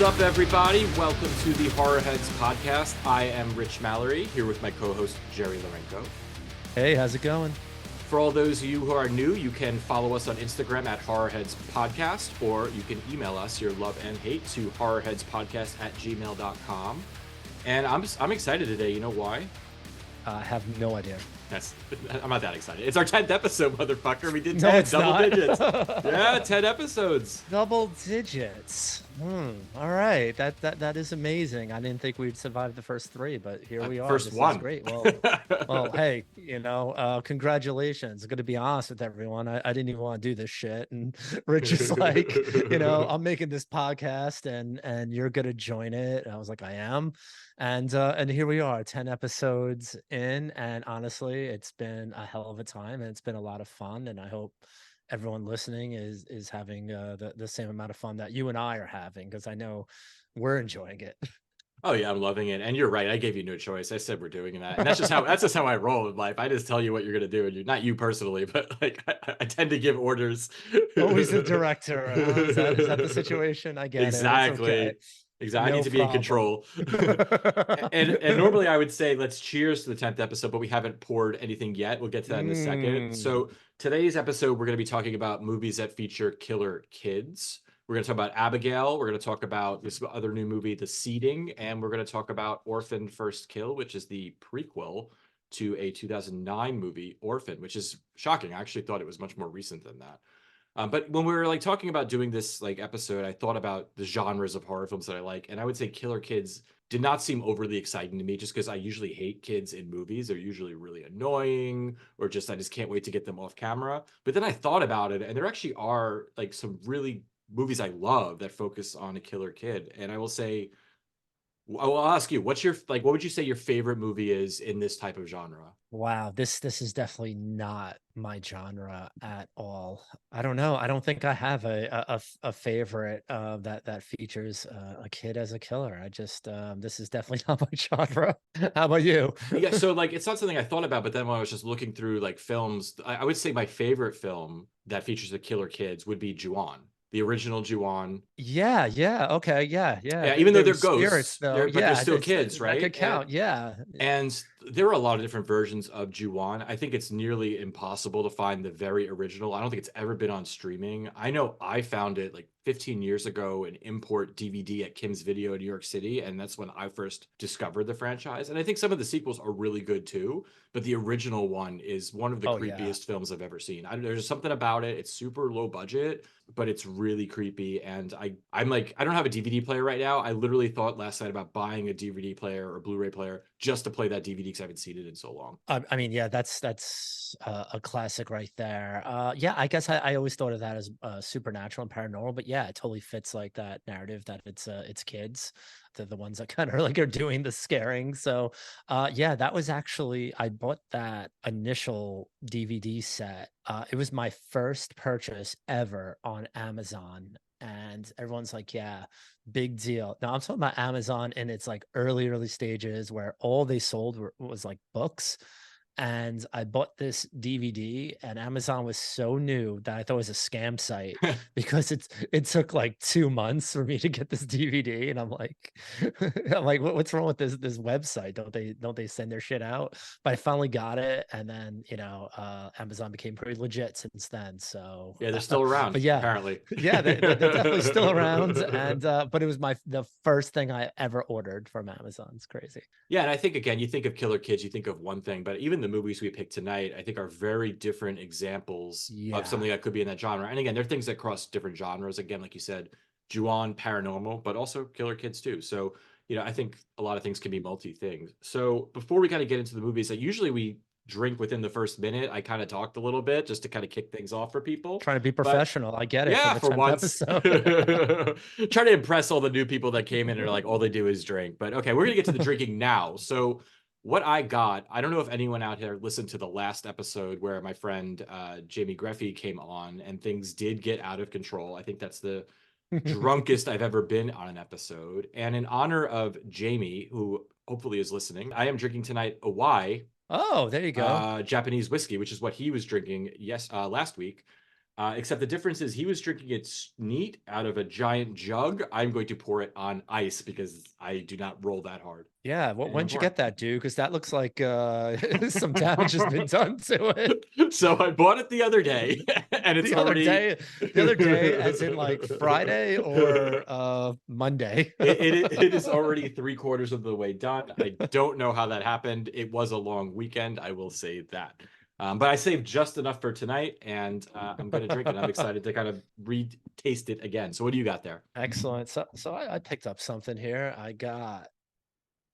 up, everybody? Welcome to the Horror Heads podcast. I am Rich Mallery, here with my co-host, Jerry Lourenco. Hey, how's it going? For all those of you who are new, you can follow us on Instagram at horrorheadspodcast, or you can email us your love and hate to horrorheadspodcast@gmail.com. And I'm excited today. You know why? I have no idea. I'm not that excited. It's our 10th episode, motherfucker. We did 10 No, it's double not. digits. Yeah, 10 episodes. Double digits. All right. That is amazing. I didn't think we'd survive the first three, but here we are. First this one. Is great. Well, hey, congratulations. I'm going to be honest with everyone. I didn't even want to do this shit. And Rich is like, I'm making this podcast and you're going to join it. And I was like, I am. And here we are, 10 episodes in. And honestly, it's been a hell of a time and it's been a lot of fun. And I hope everyone listening is having the same amount of fun that you and I are having, because I know we're enjoying it. Oh yeah, I'm loving it. And you're right. I gave you no choice. I said we're doing that. And that's just how I roll in life. I just tell you what you're gonna do, and you're not you personally, but like I tend to give orders. Always the director. Is that the situation? I get exactly. it. Okay. Exactly. I need to be in control. and normally I would say let's cheers to the 10th episode, but we haven't poured anything yet. We'll get to that in a second. So today's episode, we're going to be talking about movies that feature killer kids. We're going to talk about Abigail. We're going to talk about this other new movie, The Seeding, and we're going to talk about Orphan First Kill, which is the prequel to a 2009 movie, Orphan, which is shocking. I actually thought it was much more recent than that. But when we were talking about doing this episode, I thought about the genres of horror films that I like, and I would say killer kids did not seem overly exciting to me, just because I usually hate kids in movies. They're usually really annoying, or just I just can't wait to get them off camera. But then I thought about it, and there actually are some really movies I love that focus on a killer kid. And I will say, I'll ask you, what would you say your favorite movie is in this type of genre? Wow, this is definitely not my genre at all. I don't know. I don't think I have a favorite that features a kid as a killer. I just this is definitely not my genre. How about you? Yeah, so it's not something I thought about, but then when I was just looking through films, I would say my favorite film that features the killer kids would be Ju-on. The original Ju-on. Yeah, okay, yeah. Even though they're spirits, ghosts, though. but they're still kids, right? That could count, yeah. And there are a lot of different versions of Ju-on. I think it's nearly impossible to find the very original. I don't think it's ever been on streaming. I know I found it 15 years ago, an import DVD at Kim's Video in New York City, and that's when I first discovered the franchise. And I think some of the sequels are really good too, but the original one is one of the creepiest films I've ever seen. There's something about it. It's super low budget, but it's really creepy. And I'm I don't have a DVD player right now. I literally thought last night about buying a DVD player or Blu-ray player just to play that DVD, because I haven't seen it in so long. I mean, yeah, that's a classic right there. Yeah, I guess I always thought of that as supernatural and paranormal, but yeah, it totally fits that narrative that it's kids. They're the ones that kind of are doing the scaring. So yeah, that was actually, I bought that initial DVD set. It was my first purchase ever on Amazon. And everyone's like, yeah, big deal. Now I'm talking about Amazon in its early stages, where all they sold was books. And I bought this DVD, and Amazon was so new that I thought it was a scam site, because it took 2 months for me to get this DVD. And I'm like, what's wrong with this website? Don't they send their shit out? But I finally got it, and then Amazon became pretty legit since then. So yeah, they're still around. But yeah, apparently, yeah, they're definitely still around. And but it was the first thing I ever ordered from Amazon. It's crazy. Yeah, and I think, again, you think of killer kids, you think of one thing, but even the movies we picked tonight, I think, are very different examples of something that could be in that genre. And again, there are things that cross different genres. Again, like you said, Ju-on, paranormal, but also killer kids too. So, I think a lot of things can be multi-things. So before we kind of get into the movies, that usually we drink within the first minute. I kind of talked a little bit just to kind of kick things off for people. Trying to be professional. I get it. Yeah, for once. Trying to impress all the new people that came in and are all they do is drink. But okay, we're going to get to the drinking now. So what I got, I don't know if anyone out here listened to the last episode where my friend Jamie Greffy came on, and things did get out of control. I think that's the drunkest I've ever been on an episode. And in honor of Jamie, who hopefully is listening, I am drinking tonight a Y. Oh, there you go. Japanese whiskey, which is what he was drinking last week. Except the difference is he was drinking it neat out of a giant jug. I'm going to pour it on ice because I do not roll that hard. Yeah, And when'd you get that, dude? Because that looks like some damage has been done to it. So I bought it the other day, and it's already the other day, as in like Friday or Monday. it is already 3/4 of the way done. I don't know how that happened. It was a long weekend, I will say that. But I saved just enough for tonight, and I'm going to drink it. I'm excited to kind of re-taste it again. So what do you got there? Excellent. So I picked up something here. I got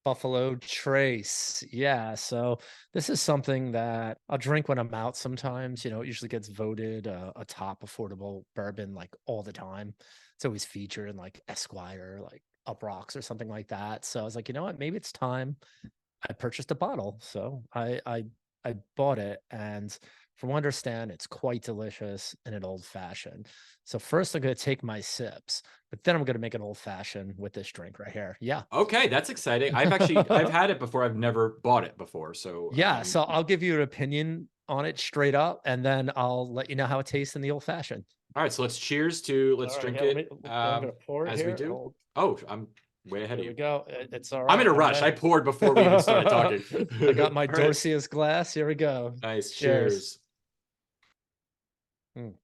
Buffalo Trace. Yeah. So this is something that I'll drink when I'm out sometimes. It usually gets voted a top affordable bourbon like all the time. It's always featured in like Esquire, like Up Rocks or something like that. So I was like, you know what? Maybe it's time. I purchased a bottle. So I bought it, and from what I understand, it's quite delicious in an old fashioned. So first I'm gonna take my sips, but then I'm gonna make an old fashioned with this drink right here. Yeah. Okay, that's exciting. I've had it before. I've never bought it before. So Yeah, so I'll give you an opinion on it straight up, and then I'll let you know how it tastes in the old fashioned. all right. So let's All right, drink yeah, it I'm gonna pour it as we here. do. Oh, I'm way ahead Here of we you. go. It's all I'm in right. a All rush. right. I poured before we even started talking. I got my All right. Dorcia's glass. Here we go. Nice. Cheers. Cheers.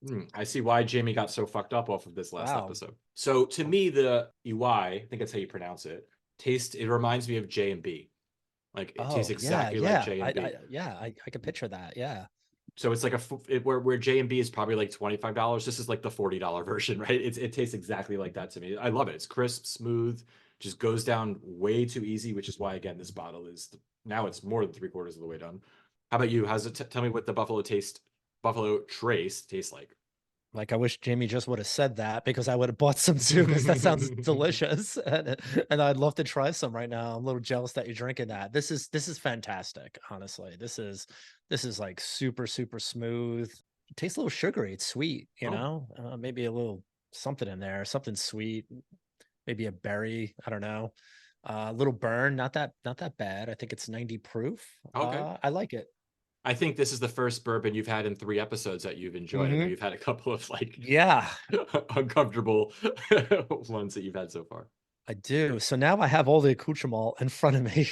Mm, I see why Jamie got so fucked up off of this last wow. episode. So to me, the EY, I think that's how you pronounce it, it reminds me of J&B. Like it tastes Oh yeah, exactly like yeah. J&B. I can picture that. Yeah. So it's like where J&B is probably like $25. This is like the $40 version, right? It tastes exactly like that to me. I love it. It's crisp, smooth, just goes down way too easy, which is why again this bottle is now it's more than 3/4 of the way done. How about you? How's it? Tell me what the Buffalo Trace tastes like. Like I wish Jamie just would have said that because I would have bought some too because that sounds delicious and I'd love to try some right now. I'm a little jealous that you're drinking that. This is fantastic, honestly. This is like super smooth. It tastes a little sugary. It's sweet, Oh, maybe a little something in there, something sweet, maybe a berry. I don't know. A little burn, not that bad. I think it's 90 proof. okay. I like it. I think this is the first bourbon you've had in 3 episodes that you've enjoyed. I know Hmm. you've had a couple of like Yeah, uncomfortable ones that you've had so far. I do. So now I have all the accoutrement in front of me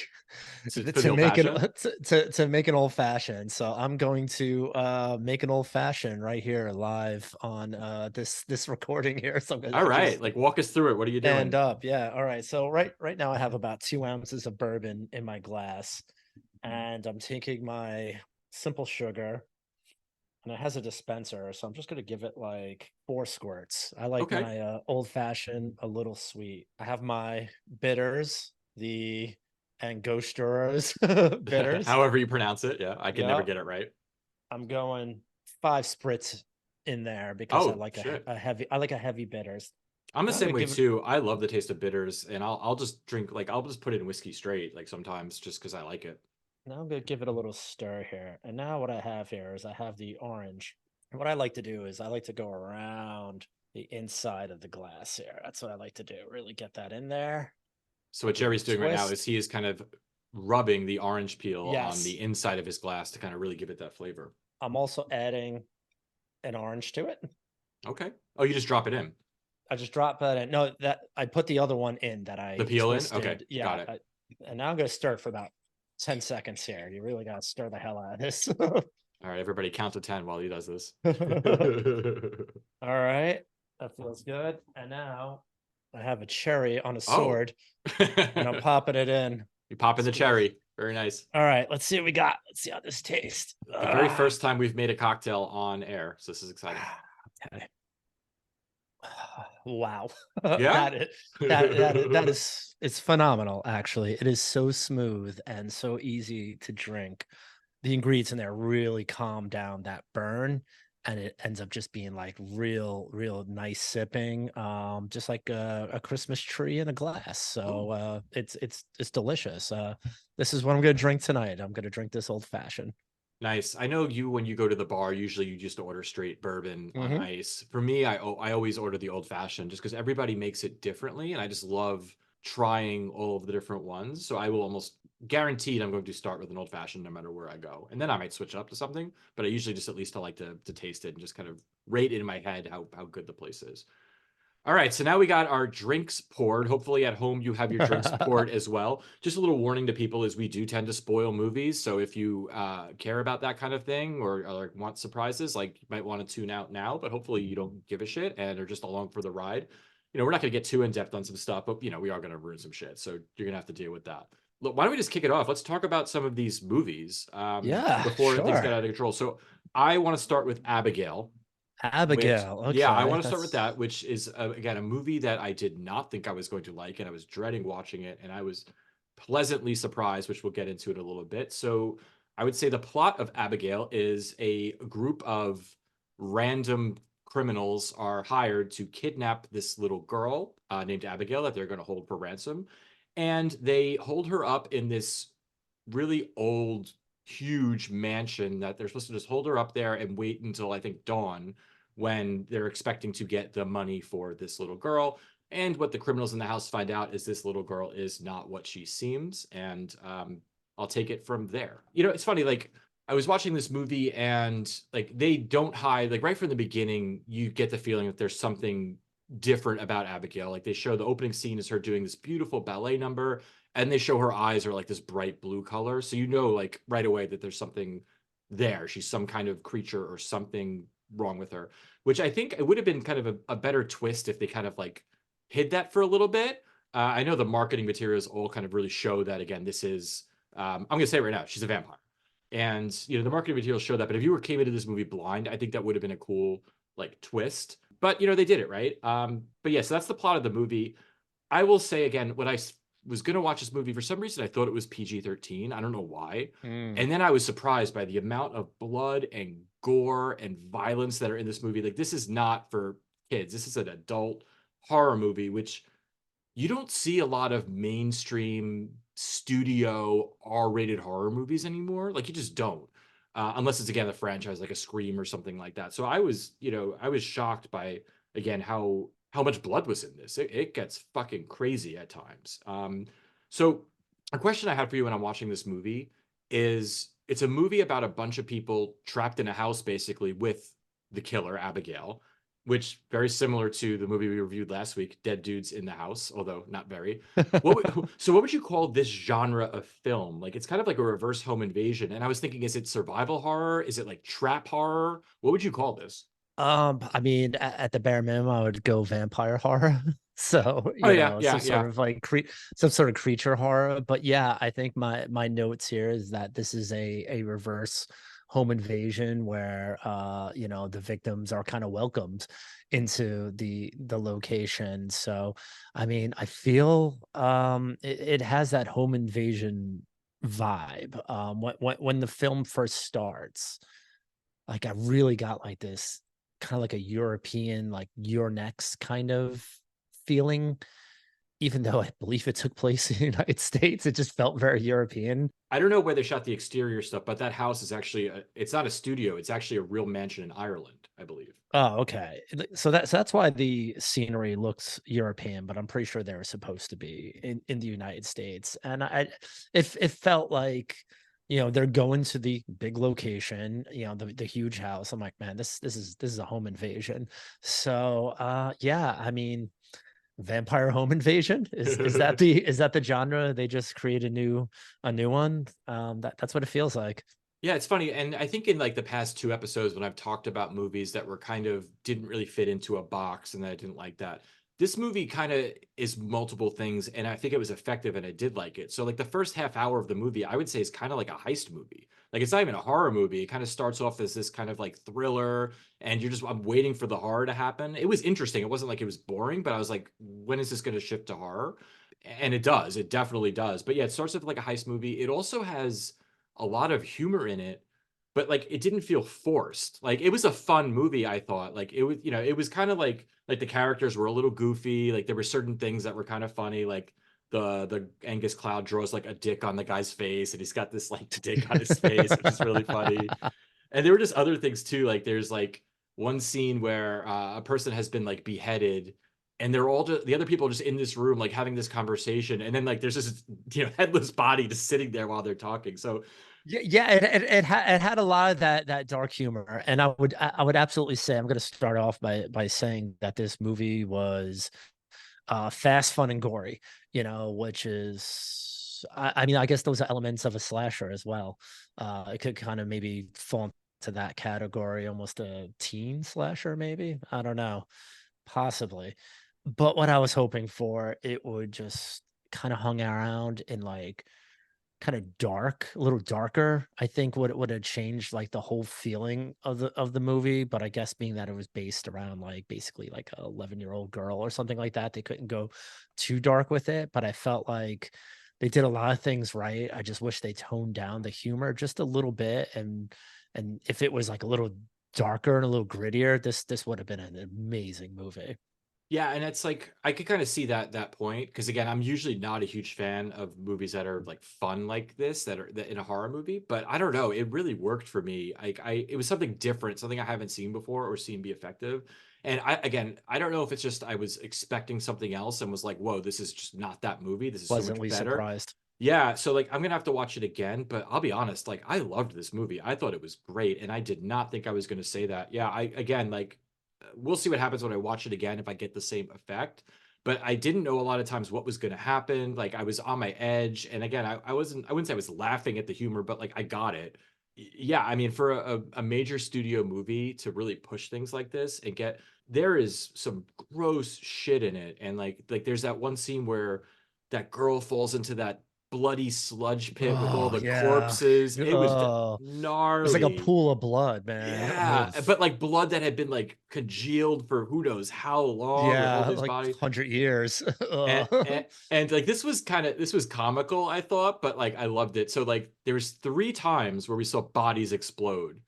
For the to old make it fashioned. to make an old fashioned. So I'm going to make an old fashioned right here live on this recording here. So I'm gonna All right, just like walk us through it. What are you stand doing? up. Yeah. All right. So right now I have about 2 ounces of bourbon in my glass, and I'm taking my simple sugar, and it has a dispenser, so I'm just gonna give it like 4 squirts. I like Okay. my old fashioned a little sweet. I have my bitters, the Angostura bitters. However you pronounce it. Yeah, I can never Yeah, get it right. I'm going 5 spritz in there because I Oh, like shit. a heavy. I like a heavy bitters. I'm the Now I'm same gonna way give it. too. I love the taste of bitters, and I'll just drink like I'll just put in whiskey straight, like sometimes just because I like it. Now I'm gonna give it a little stir here. And now what I have here is I have the orange. And what I like to do is I like to go around the inside of the glass here. That's what I like to do. Really get that in there. So what Give it Jerry's a doing right now is twist. he is kind of rubbing the orange peel on Yes. the inside of his glass to kind of really give it that flavor. I'm also adding an orange to it. Okay. Oh, you just drop it in. I just dropped that in. No, that I put the other one in that The I peel in? Okay, twisted. got Yeah. it. And now I'm going to stir it for about 10 seconds here. You really got to stir the hell out of this. All right, everybody count to 10 while he does this. All right. That feels good. And now I have a cherry on a Oh. sword and I'm popping it in. You pop in the cherry. Very nice. All right. Let's see what we got. Let's see how this tastes. The very first time we've made a cocktail on air. So this is exciting. Okay. Wow. Yeah? That is it's phenomenal, actually. It is so smooth and so easy to drink. The ingredients in there really calm down that burn, and it ends up just being like real nice sipping, just like a Christmas tree in a glass. So it's delicious. This is what I'm gonna drink tonight. I'm gonna drink this old fashioned. Nice. I know you when you go to the bar, usually you just order straight bourbon on Hmm. ice. For me, I always order the old fashioned just because everybody makes it differently, and I just love trying all of the different ones. So I will almost guaranteed I'm going to start with an old fashioned no matter where I go. And then I might switch it up to something, but I usually just at least I like to taste it and just kind of rate in my head how good the place is. All right, so now we got our drinks poured. Hopefully at home you have your drinks poured as well. Just a little warning to people is we do tend to spoil movies. So if you care about that kind of thing or like want surprises, like you might want to tune out now, but hopefully you don't give a shit and are just along for the ride. We're not going to get too in depth on some stuff, but we are going to ruin some shit. So you're going to have to deal with that. Look, why don't we just kick it off? Let's talk about some of these movies Yeah, before things sure. get out of control. So I want to start with Abigail. Which, Abigail. yeah, I Okay, want to start with that's that, which is again a movie that I did not think I was going to like, and I was dreading watching it, and I was pleasantly surprised, which we'll get into it a little bit. So, I would say the plot of Abigail is a group of random criminals are hired to kidnap this little girl named Abigail that they're going to hold for ransom, and they hold her up in this really old, huge mansion that they're supposed to just hold her up there and wait until I think dawn when they're expecting to get the money for this little girl. And what the criminals in the house find out is this little girl is not what she seems. And I'll take it from there. It's funny, like, I was watching this movie and like they don't hide, like right from the beginning, you get the feeling that there's something different about Abigail. Like they show the opening scene is her doing this beautiful ballet number and they show her eyes are like this bright blue color. So like right away that there's something there. She's some kind of creature or something wrong with her, which I think it would have been kind of a better twist if they kind of like hid that for a little bit. I know the marketing materials all kind of really show that again, this is, I'm going to say it right now, she's a vampire. And, the marketing materials show that. But if you came into this movie blind, I think that would have been a cool like twist. But, they did it, right? But yeah, so that's the plot of the movie. I will say again, when I was going to watch this movie, for some reason, I thought it was PG-13. I don't know why. mm. And then I was surprised by the amount of blood and gore and violence that are in this movie. Like, this is not for kids. This is an adult horror movie, which you don't see a lot of mainstream studio R-rated horror movies anymore. Like, you just don't. Unless it's again a franchise like a Scream or something like that. So I was shocked by again how much blood was in this. It gets fucking crazy at times. So a question I had for you when I'm watching this movie is it's a movie about a bunch of people trapped in a house basically with the killer, Abigail, which very similar to the movie we reviewed last week, Dead Dudes in the House, although not very. So what would you call this genre of film? Like it's kind of like a reverse home invasion. And I was thinking, is it survival horror? Is it like trap horror? What would you call this? I mean, at the bare minimum, I would go vampire horror. So, Oh yeah, some yeah, sort yeah. of like some sort of creature horror. But yeah, I think my notes here is that this is a reverse home invasion where the victims are kind of welcomed into the location. So, I mean, I feel it has that home invasion vibe. When the film first starts, like I really got like this kind of like a European, like your next kind of feeling, even though I believe it took place in the United States. It just felt very European. I don't know where they shot the exterior stuff, but that house is actually it's not a studio. It's actually a real mansion in Ireland, I believe. Oh, okay. So that's why the scenery looks European, but I'm pretty sure they were supposed to be in the United States. And it felt like they're going to the big location, the huge house. I'm like, man, this is a home invasion. So yeah, I mean, vampire home invasion is that the genre they just create a new one. That's what it feels like. Yeah, it's funny. And I think in like the past two episodes, when I've talked about movies that were kind of didn't really fit into a box and that I didn't like that, this movie kind of is multiple things. And I think it was effective and I did like it. So, like, the first half hour of the movie, I would say is kind of like a heist movie. Like, it's not even a horror movie. It kind of starts off as this kind of like thriller, and I'm waiting for the horror to happen. It was interesting. It wasn't like it was boring, but I was like, when is this going to shift to horror? And it does. It definitely does. But yeah, it starts off like a heist movie. It also has a lot of humor in it, but like it didn't feel forced. Like it was a fun movie, I thought. Like it was, it was kind of like the characters were a little goofy. Like there were certain things that were kind of funny, like the Angus Cloud draws like a dick on the guy's face and he's got this like dick on his face, which is really funny. And there were just other things too. Like there's like one scene where a person has been like beheaded and they're all just the other people are just in this room like having this conversation, and then like there's this headless body just sitting there while they're talking. So Yeah, it had a lot of that dark humor, and I would absolutely say I'm going to start off by saying that this movie was fast, fun, and gory. Which is I mean I guess those are elements of a slasher as well. It could kind of maybe fall into that category, almost a teen slasher, maybe. I don't know, possibly. But what I was hoping for, it would just kind of hung around in like kind of dark, a little darker, I think would have changed like the whole feeling of the movie. But I guess being that it was based around like basically like a 11-year-old girl or something like that, they couldn't go too dark with it. But I felt like they did a lot of things right. I just wish they toned down the humor just a little bit, and if it was like a little darker and a little grittier, this would have been an amazing movie. yeah, and it's like I could kind of see that point because again, I'm usually not a huge fan of movies that are like fun like this that in a horror movie, but I don't know, it really worked for me. Like it was something different, something I haven't seen before or seen be effective. And I don't know if it's just I was expecting something else and was like, "Whoa, this is just not that movie. This is so much Pleasantly better." surprised. Yeah, so like I'm gonna have to watch it again, but I'll be honest, like I loved this movie. I thought it was great, and I did not think I was gonna say that. Yeah, I again like we'll see what happens when I watch it again if I get the same effect. But I didn't know a lot of times what was gonna happen. Like I was on my edge, and again, I wouldn't say I was laughing at the humor, but like I got it. Yeah, I mean, for a major studio movie to really push things like this and get there is some gross shit in it, and like there's that one scene where that girl falls into that bloody sludge pit with all Oh, the yeah. corpses. It was Oh, it was like a gnarly. pool of blood, man. Yeah, Oof. but like blood that had been like congealed for who knows how long with all Yeah, these like bodies. 100 years. And, Ugh. and and like this was comical, I thought, but like I loved it. So like there was three times where we saw bodies explode,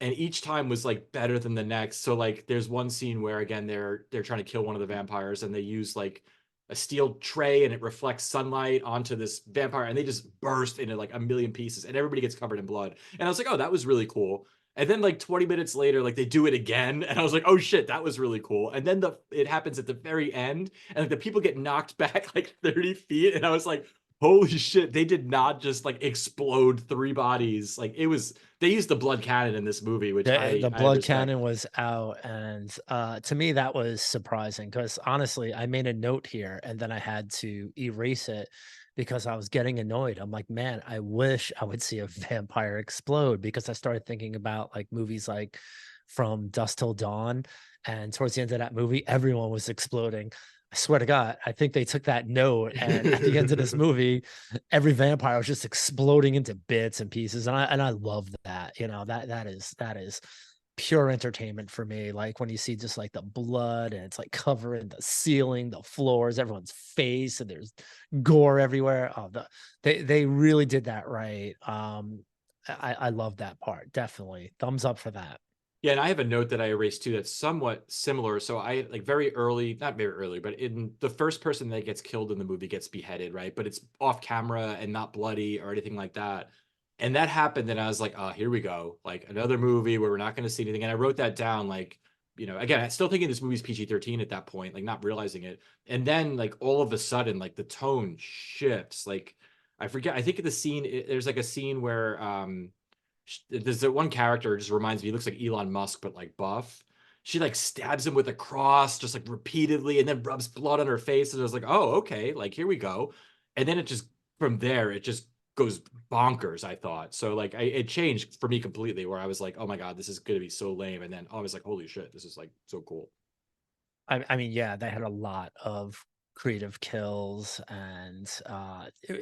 and each time was like better than the next. So like there's one scene where again they're trying to kill one of the vampires and they use like a steel tray and it reflects sunlight onto this vampire and they just burst into like a million pieces and everybody gets covered in blood. And I was like, "Oh, that was really cool." And then like 20 minutes later like they do it again and I was like, "Oh shit, that was really cool." And then the it happens at the very end and like the people get knocked back like 30 feet and I was like, "Holy shit, they did not just like explode three bodies." Like it was they used the blood cannon in this movie, which The I blood respect. cannon was out, and to me that was surprising because honestly, I made a note here and then I had to erase it because I was getting annoyed. I'm like, man, I wish I would see a vampire explode because I started thinking about like movies like From Dusk Till Dawn, and towards the end of that movie, everyone was exploding. I swear to God, I think they took that note, and at the end of this movie, every vampire was just exploding into bits and pieces, and I love that. That is pure entertainment for me. Like when you see just like the blood and it's like covering the ceiling, the floors, everyone's face, and there's gore everywhere. Oh, they really did that right. I love that part. Definitely thumbs up for that. Yeah, and I have a note that I erased too that's somewhat similar. So I like very early, not very early, but in the first person that gets killed in the movie gets beheaded, right? But it's off camera and not bloody or anything like that. And that happened, and I was like, "Oh, here we go. Like another movie where we're not going to see anything." And I wrote that down, like, again, I still thinking this movie's PG-13 at that point, like not realizing it. And then, like, all of a sudden, like the tone shifts. Like, I forget, I think of the scene, there's like a scene where there's that one character just reminds me, he looks like Elon Musk, but like buff. She like stabs him with a cross just like repeatedly and then rubs blood on her face. And I was like, "Oh, okay, like here we go." And then it just from there, it just goes bonkers, I thought. So like it changed for me completely where I was like, "Oh my God, this is gonna be so lame." And then I was like, "Holy shit, this is like so cool." I mean, yeah, they had a lot of creative kills, and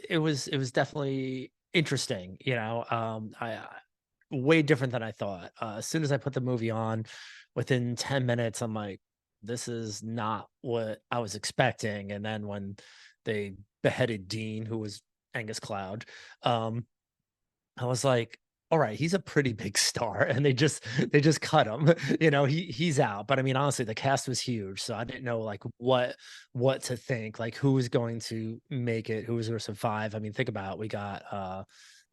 it was definitely interesting. Way different than I thought. As soon as I put the movie on, within 10 minutes, I'm like, this is not what I was expecting. And then when they beheaded Dean, who was Angus Cloud, um, I was like, all right, he's a pretty big star, and they just cut him. He's out. But I mean, honestly, the cast was huge, so I didn't know like what to think, like who was going to make it, who was going to survive. I mean, think about it. We got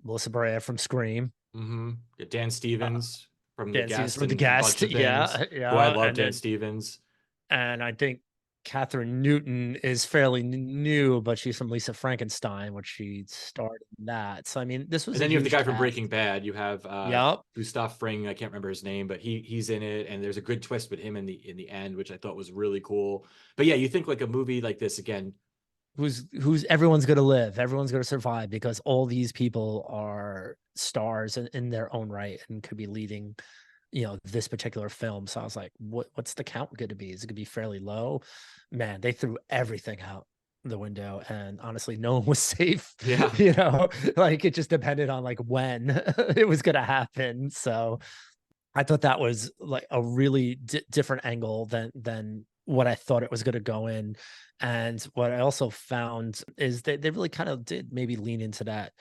Melissa Brea from Scream, Yeah, Dan uh, Stevens from The Dan Stevens Guest from The and a bunch Guest, of things, yeah, who I yeah, love, Dan Stevens. and I think. Catherine Newton is fairly new, but she's from Lisa Frankenstein, which she starred in that. So I mean, this was And a then you have the huge guy from cast. Breaking Bad. You have Yep. Gustav Fring. I can't remember his name, but he's in it. And there's a good twist with him in the end, which I thought was really cool. But yeah, you think like a movie like this again. Who's everyone's gonna live, everyone's gonna survive because all these people are stars in their own right and could be leading, this particular film. So I was like, what's the count going to be? Is it going to be fairly low? Man, they threw everything out the window, and honestly, no one was safe. Yeah. Like it just depended on like when it was going to happen. So I thought that was like a really different angle than what I thought it was going to go in. And what I also found is that they really kind of did maybe lean into that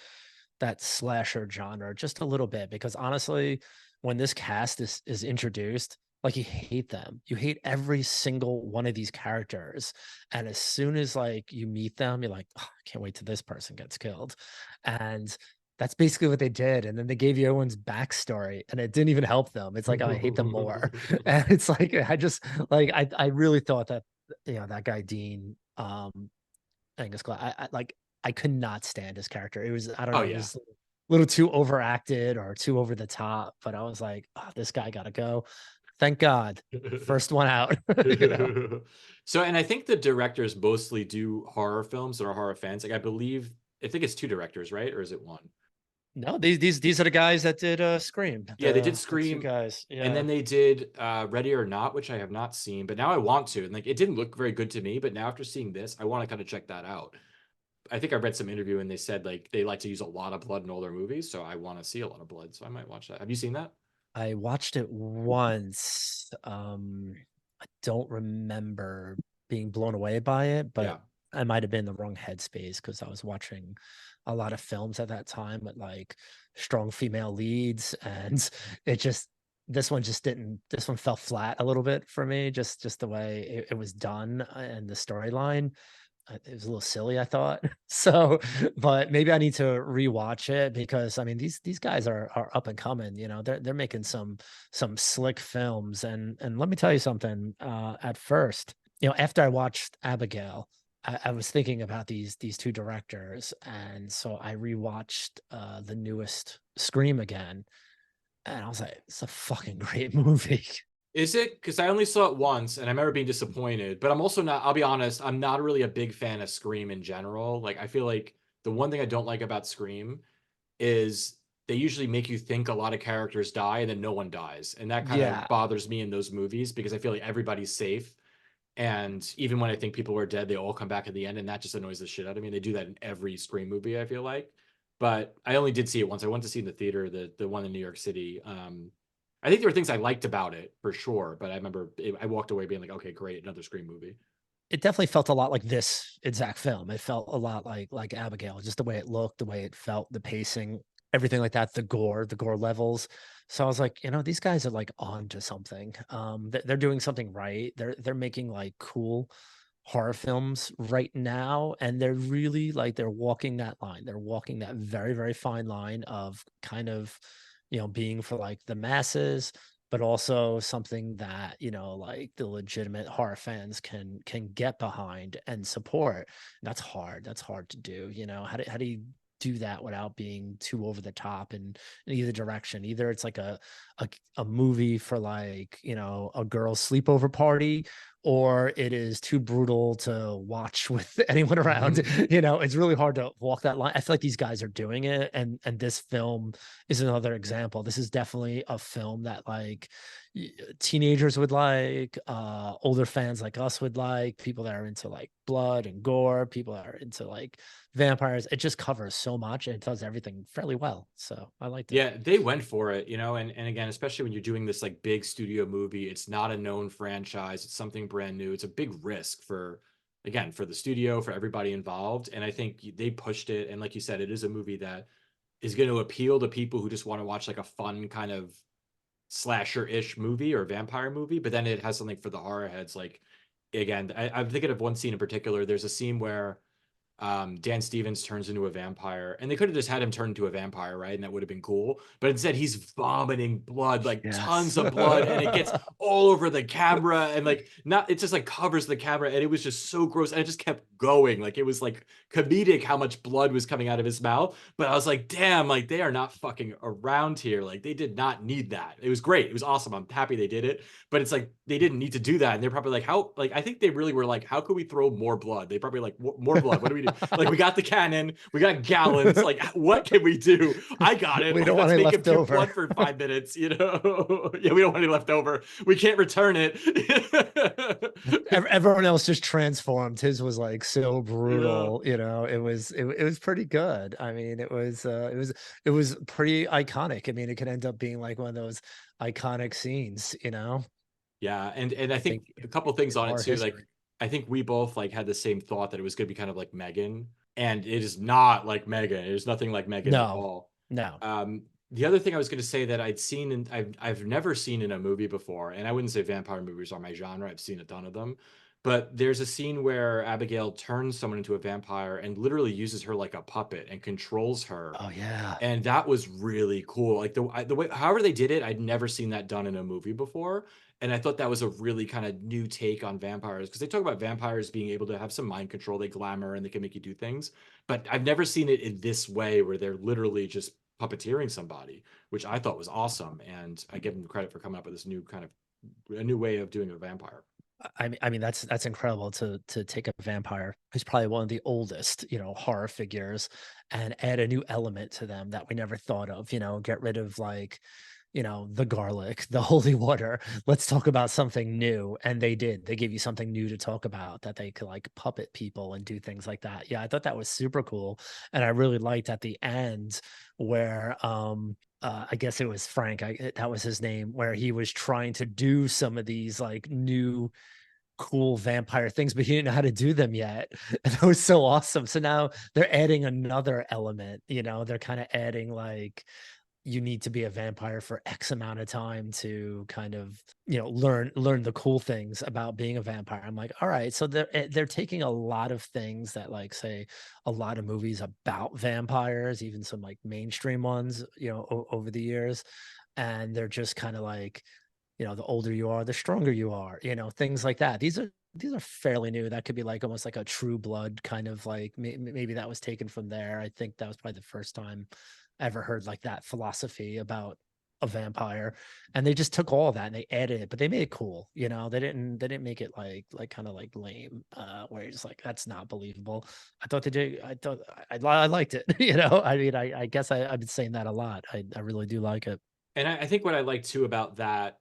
slasher genre just a little bit, because honestly, when this cast is introduced, like you hate them. You hate every single one of these characters. And as soon as like you meet them, you're like, oh, I can't wait till this person gets killed. And that's basically what they did. And then they gave you everyone's backstory and it didn't even help them. It's like, oh, I hate them more. And it's like I just like I really thought that that guy Dean, Angus Cloud, I could not stand his character. It was, I don't Oh know, it yeah. was a little too overacted or too over the top, but I was like, oh, this guy gotta go. Thank God. First one out, you know. So, and I think the directors mostly do horror films that are horror fans. Like I think it's two directors, right? Or is it one? No, these are the guys that did Scream. Yeah, they did The two Scream, guys. and Yeah. then they did Ready or Not, which I have not seen, but now I want to. And like it didn't look very good to me, but now after seeing this, I want to kind of check that out. I think I read some interview and they said like they like to use a lot of blood in all their movies, so I want to see a lot of blood. So I might watch that. Have you seen that? I watched it once. I don't remember being blown away by it, but Yeah. I might have been in the wrong headspace because I was watching a lot of films at that time with like strong female leads, and it just this one fell flat a little bit for me, just the way it was done and the storyline. It was a little silly, I thought. So, but maybe I need to rewatch it because I mean these guys are up and coming. They're making some slick films, and let me tell you something. At first, after I watched Abigail, I was thinking about these two directors, and so I rewatched the newest Scream again, and I was like, it's a fucking great movie. Is it? Because I only saw it once and I remember being disappointed, but I'm also not, I'll be honest, I'm not really a big fan of Scream in general. Like, I feel like the one thing I don't like about Scream is they usually make you think a lot of characters die and then no one dies. And that kind of Yeah, bothers me in those movies because I feel like everybody's safe. And even when I think people are dead, they all come back at the end, and that just annoys the shit out of me. They do that in every Scream movie, I feel like. But I only did see it once. I went to see it in the theater, the one in New York City. I think there were things I liked about it for sure, but I remember I walked away being like, okay, great, another Scream movie. it definitely felt a lot like this exact film. It felt a lot like Abigail, just the way it looked, the way it felt, the pacing, everything like that, the gore levels. So I was like, these guys are like on to something. They're doing something right. They're making like cool horror films right now, and they're really like they're walking that line. They're walking that very, very fine line of kind of, being for like the masses, but also something that like the legitimate horror fans can get behind and support. That's hard to do. How do you do that without being too over the top in either direction? Either it's like a movie for like a girl's sleepover party, or it is too brutal to watch with anyone around. It's really hard to walk that line. I feel like these guys are doing it, and this film is another example. This is definitely a film that like teenagers would like, older fans like us would like, people that are into like blood and gore, people that are into like vampires. It just covers so much and it does everything fairly well. So I liked it. Yeah, they went for it, and again, especially when you're doing this like big studio movie, it's not a known franchise, it's something brand new. It's a big risk for, again, for the studio, for everybody involved. And I think they pushed it. And like you said, it is a movie that is going to appeal to people who just want to watch like a fun kind of slasher-ish movie or vampire movie, but then it has something for the horror heads. Like again, I'm thinking of one scene in particular. There's a scene where Dan Stevens turns into a vampire, and they could have just had him turn into a vampire, right? And that would have been cool. But instead, he's vomiting blood, like tons Yes. of blood, and it gets all over the camera, and like not, it just like covers the camera, and it was just so gross, and it just kept going. Like it was like comedic how much blood was coming out of his mouth. But I was like, damn, like they are not fucking around here. Like they did not need that. It was great. It was awesome. I'm happy they did it. But it's like they didn't need to do that. And they're probably like, how, like, I think they really were like, how could we throw more blood? They probably like, more blood. What do we do? Like, we got the cannon, we got gallons. Like, what can we do? I got it. We Like, don't want let's any make him left puke over. blood for 5 minutes, you know? Yeah, we don't want any left over. We can't return it. Everyone else just transformed. His was like so Yeah. brutal, it was pretty good. I mean, it was pretty iconic. I mean, it could end up being like one of those iconic scenes. Yeah, and I I think think a couple things in on it horror too. Like history. I think we both like had the same thought that it was gonna be kind of like Megan, and it is not like Megan. There's nothing like Megan at No, all. no. The other thing I was gonna say that I'd seen and I've never seen in a movie before, and I wouldn't say vampire movies are my genre. I've seen a ton of them, but there's a scene where Abigail turns someone into a vampire and literally uses her like a puppet and controls her, Oh yeah. and that was really cool. Like the way, however they did it, I'd never seen that done in a movie before, and I thought that was a really kind of new take on vampires because they talk about vampires being able to have some mind control, they glamour, and they can make you do things, but I've never seen it in this way where they're literally just puppeteering somebody, which I thought was awesome, and I give them credit for coming up with this new kind of a new way of doing a vampire. I mean that's incredible to take a vampire who's probably one of the oldest, horror figures and add a new element to them that we never thought of, get rid of like, the garlic, the holy water. Let's talk about something new. And they did. They gave you something new to talk about that they could like puppet people and do things like that. Yeah, I thought that was super cool. And I really liked at the end where I guess it was Frank, that was his name, where he was trying to do some of these like new cool vampire things, but he didn't know how to do them yet. And that was so awesome. So now they're adding another element, they're kind of adding like you need to be a vampire for X amount of time to kind of, learn the cool things about being a vampire. I'm like, all right, so they're taking a lot of things that like say a lot of movies about vampires, even some like mainstream ones, over the years, and they're just kind of like, the older you are, the stronger you are, things like that. These are fairly new. That could be like almost like a True Blood kind of like maybe that was taken from there. I think that was probably the first time I ever heard like that philosophy about a vampire. And they just took all of that and they added it, but they made it cool. They didn't make it like kind of like lame, where you're just like, that's not believable. I thought they did. I liked it. I mean, I guess I've been saying that a lot. I really do like it. And I think what I like too about that,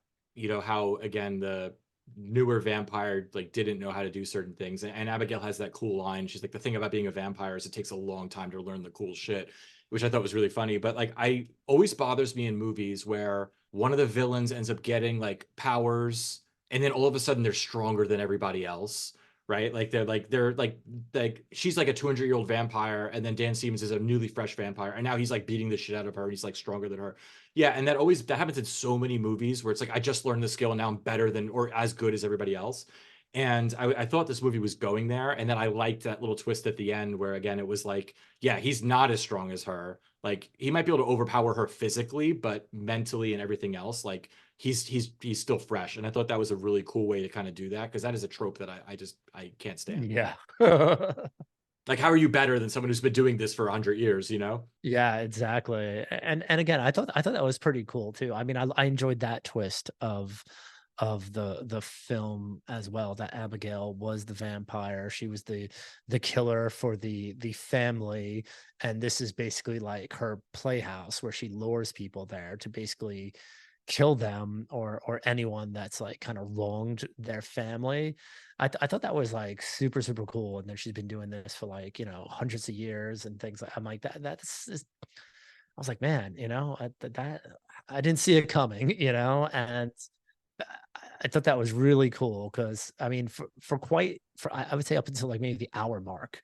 how again the newer vampire like didn't know how to do certain things, and Abigail has that cool line. She's like, the thing about being a vampire is it takes a long time to learn the cool shit, which I thought was really funny. But like, I always bothers me in movies where one of the villains ends up getting like powers, and then all of a sudden they're stronger than everybody else. Right, like they're like she's like a 200-year-old vampire, and then Dan Stevens is a newly fresh vampire, and now he's like beating the shit out of her, and he's like stronger than her. Yeah, and that happens in so many movies where it's like I just learned the skill and now I'm better than or as good as everybody else. And I thought this movie was going there, and then I liked that little twist at the end where again it was like, yeah, he's not as strong as her. Like he might be able to overpower her physically, but mentally and everything else, like he's still fresh. And I thought that was a really cool way to kind of do that because that is a trope that I can't stand. Yeah. Like, how are you better than someone who's been doing this for 100 years? Yeah, exactly. And again, I thought that was pretty cool too. I mean, I enjoyed that twist of the film as well, that Abigail was the vampire. She was the killer for the family, and this is basically like her playhouse where she lures people there to basically kill them or anyone that's like kind of wronged their family. I thought that was like super super cool. And then she's been doing this for like hundreds of years and things like. I'm like I was like, man, that I didn't see it coming, and I thought that was really cool because I mean, I would say up until like maybe the hour mark,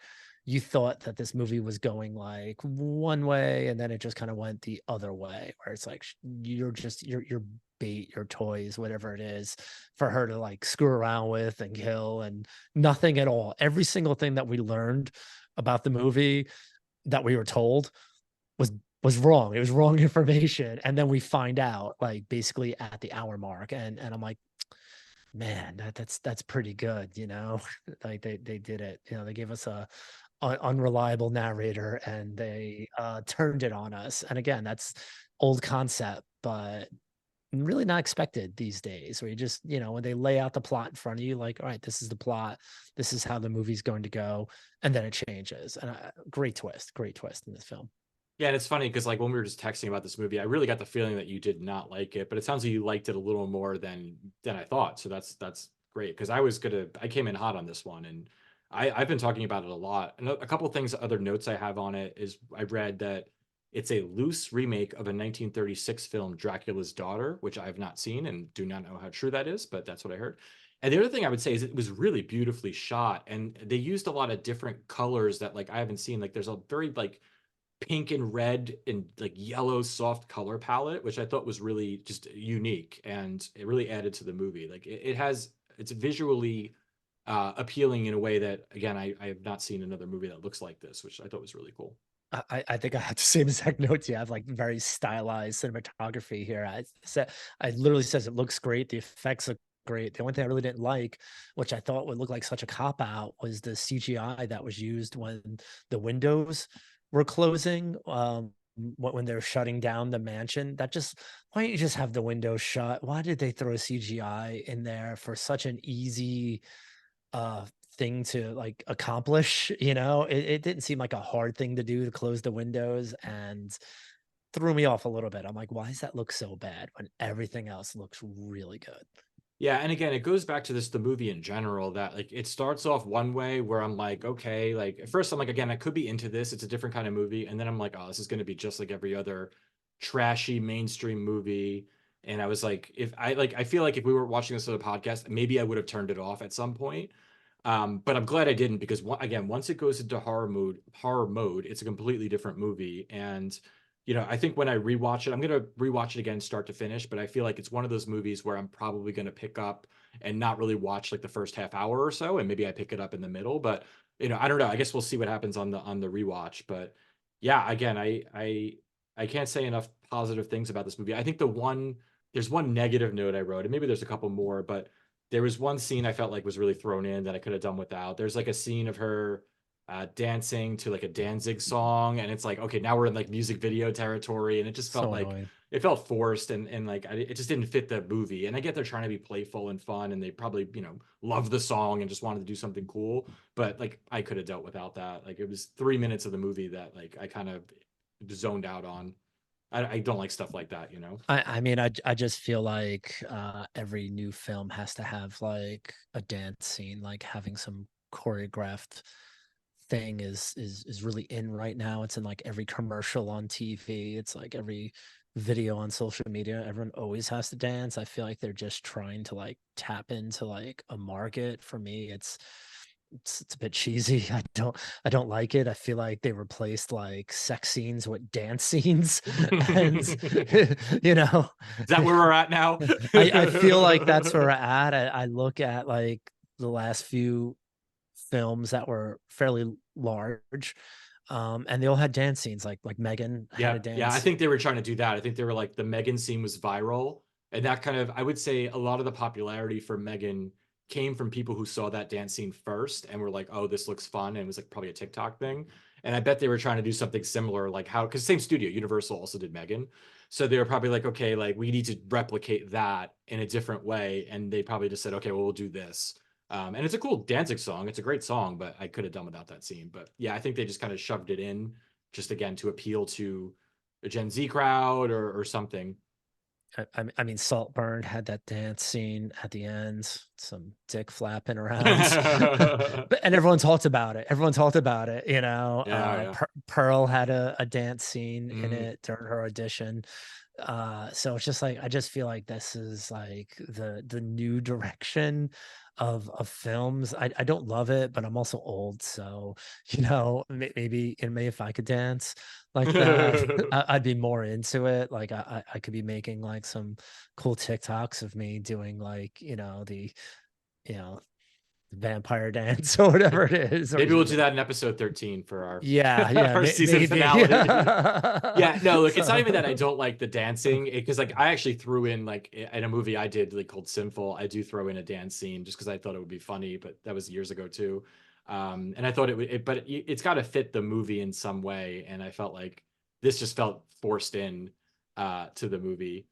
you thought that this movie was going like one way, and then it just kind of went the other way, where it's like you're just your bait, your toys, whatever it is, for her to like screw around with and kill, and nothing at all. Every single thing that we learned about the movie that we were told was was wrong. It was wrong information. And then we find out like basically at the hour mark. And I'm like, man, that's pretty good, you know. Like they did it. You know, they gave us a unreliable narrator and they turned it on us. And again, that's old concept, but really not expected these days, where you just, you know, when they lay out the plot in front of you, like, all right, this is the plot, this is how the movie's going to go, and then it changes. And great twist in this film. Yeah, and it's funny because like when we were just texting about this movie, I really got the feeling that you did not like it, but it sounds like you liked it a little more than I thought. So that's great because I came in hot on this one, and I've been talking about it a lot. And a couple of things, other notes I have on it is I read that it's a loose remake of a 1936 film Dracula's Daughter, which I have not seen and do not know how true that is, but that's what I heard. And the other thing I would say is it was really beautifully shot, and they used a lot of different colors that like I haven't seen. Like there's a very like pink and red and like yellow soft color palette, which I thought was really just unique, and it really added to the movie. Like it's visually appealing in a way that again I have not seen another movie that looks like this, which I thought was really cool. I think I have the same exact notes. You have like very stylized cinematography here. I literally says it looks great. The effects look great. The only thing I really didn't like, which I thought would look like such a cop out, was the CGI that was used when the windows were closing. When they're shutting down the mansion, that just, why don't you just have the windows shut? Why did they throw CGI in there for such an easy uh thing to like accomplish? You know, it didn't seem like a hard thing to do to close the windows, and threw me off a little bit. I'm like, why does that look so bad when everything else looks really good? Yeah, and again, it goes back to this the movie in general that like it starts off one way where I'm like, okay, like at first I'm like, again, I could be into this. It's a different kind of movie, and then I'm like, oh, this is going to be just like every other trashy mainstream movie. And I was like, if I like, I feel like if we were watching this on a podcast, maybe I would have turned it off at some point. But I'm glad I didn't because again, once it goes into horror mode, it's a completely different movie. And I think when I rewatch it, I'm gonna rewatch it again, start to finish. But I feel like it's one of those movies where I'm probably gonna pick up and not really watch like the first half hour or so, and maybe I pick it up in the middle. But I don't know. I guess we'll see what happens on the rewatch. But yeah, again, I can't say enough positive things about this movie. I think there's one negative note I wrote, and maybe there's a couple more, but there was one scene I felt like was really thrown in that I could have done without. There's like a scene of her dancing to like a Danzig song, and it's like, okay, now we're in like music video territory, and it just felt So like annoying. it felt forced, and like it just didn't fit the movie. And I get they're trying to be playful and fun, and they probably love the song and just wanted to do something cool, but like I could have dealt without that. Like it was 3 minutes of the movie that like I kind of zoned out on. I don't like stuff like that. I mean, I just feel like every new film has to have like a dance scene, like having some choreographed thing is really in right now. It's in like every commercial on TV. It's like every video on social media. Everyone always has to dance. I feel like they're just trying to like tap into like a market. For me, it's a bit cheesy. I don't like it. I feel like they replaced like sex scenes with dance scenes, and Is you know, that where we're at now? I feel like that's where we're at. I look at like the last few films that were fairly large, and they all had dance scenes. Like Megan had Yeah, a yeah. I dance. think they were trying to do that. I think they were like the Megan scene was viral, and that kind of I would say a lot of the popularity for Megan came from people who saw that dance scene first and were like, "Oh, this looks fun," and it was like probably a TikTok thing. And I bet they were trying to do something similar, like how because same studio, Universal also did Megan, so they were probably like, "Okay, like we need to replicate that in a different way," and they probably just said, "Okay, well, we'll do this." And it's a cool Danzig song. It's a great song, but I could have done without that scene. But yeah, I think they just kind of shoved it in just again to appeal to a Gen Z crowd or something. I mean, Saltburn had that dance scene at the end, some dick flapping around, but and everyone talked about it. Everyone talked about it. Yeah, yeah. Pearl had a dance scene in Mm. it during her audition. So it's just like I just feel like this is like the new direction of films. I don't love it, but I'm also old, so maybe in me if I could dance like that, I'd be more into it. Like I could be making like some cool TikToks of me doing like the you know vampire dance or whatever it is. Maybe we'll do that in episode 13 for our Yeah, our season maybe. finale. Yeah, no, look, it's not even that I So, don't like the dancing, because like I actually threw in, like, in a movie I did like called Sinful, I do throw in a dance scene just because I thought it would be funny, but that was years ago too. And I thought but it's got to fit the movie in some way, and I felt like this just felt forced in to the movie,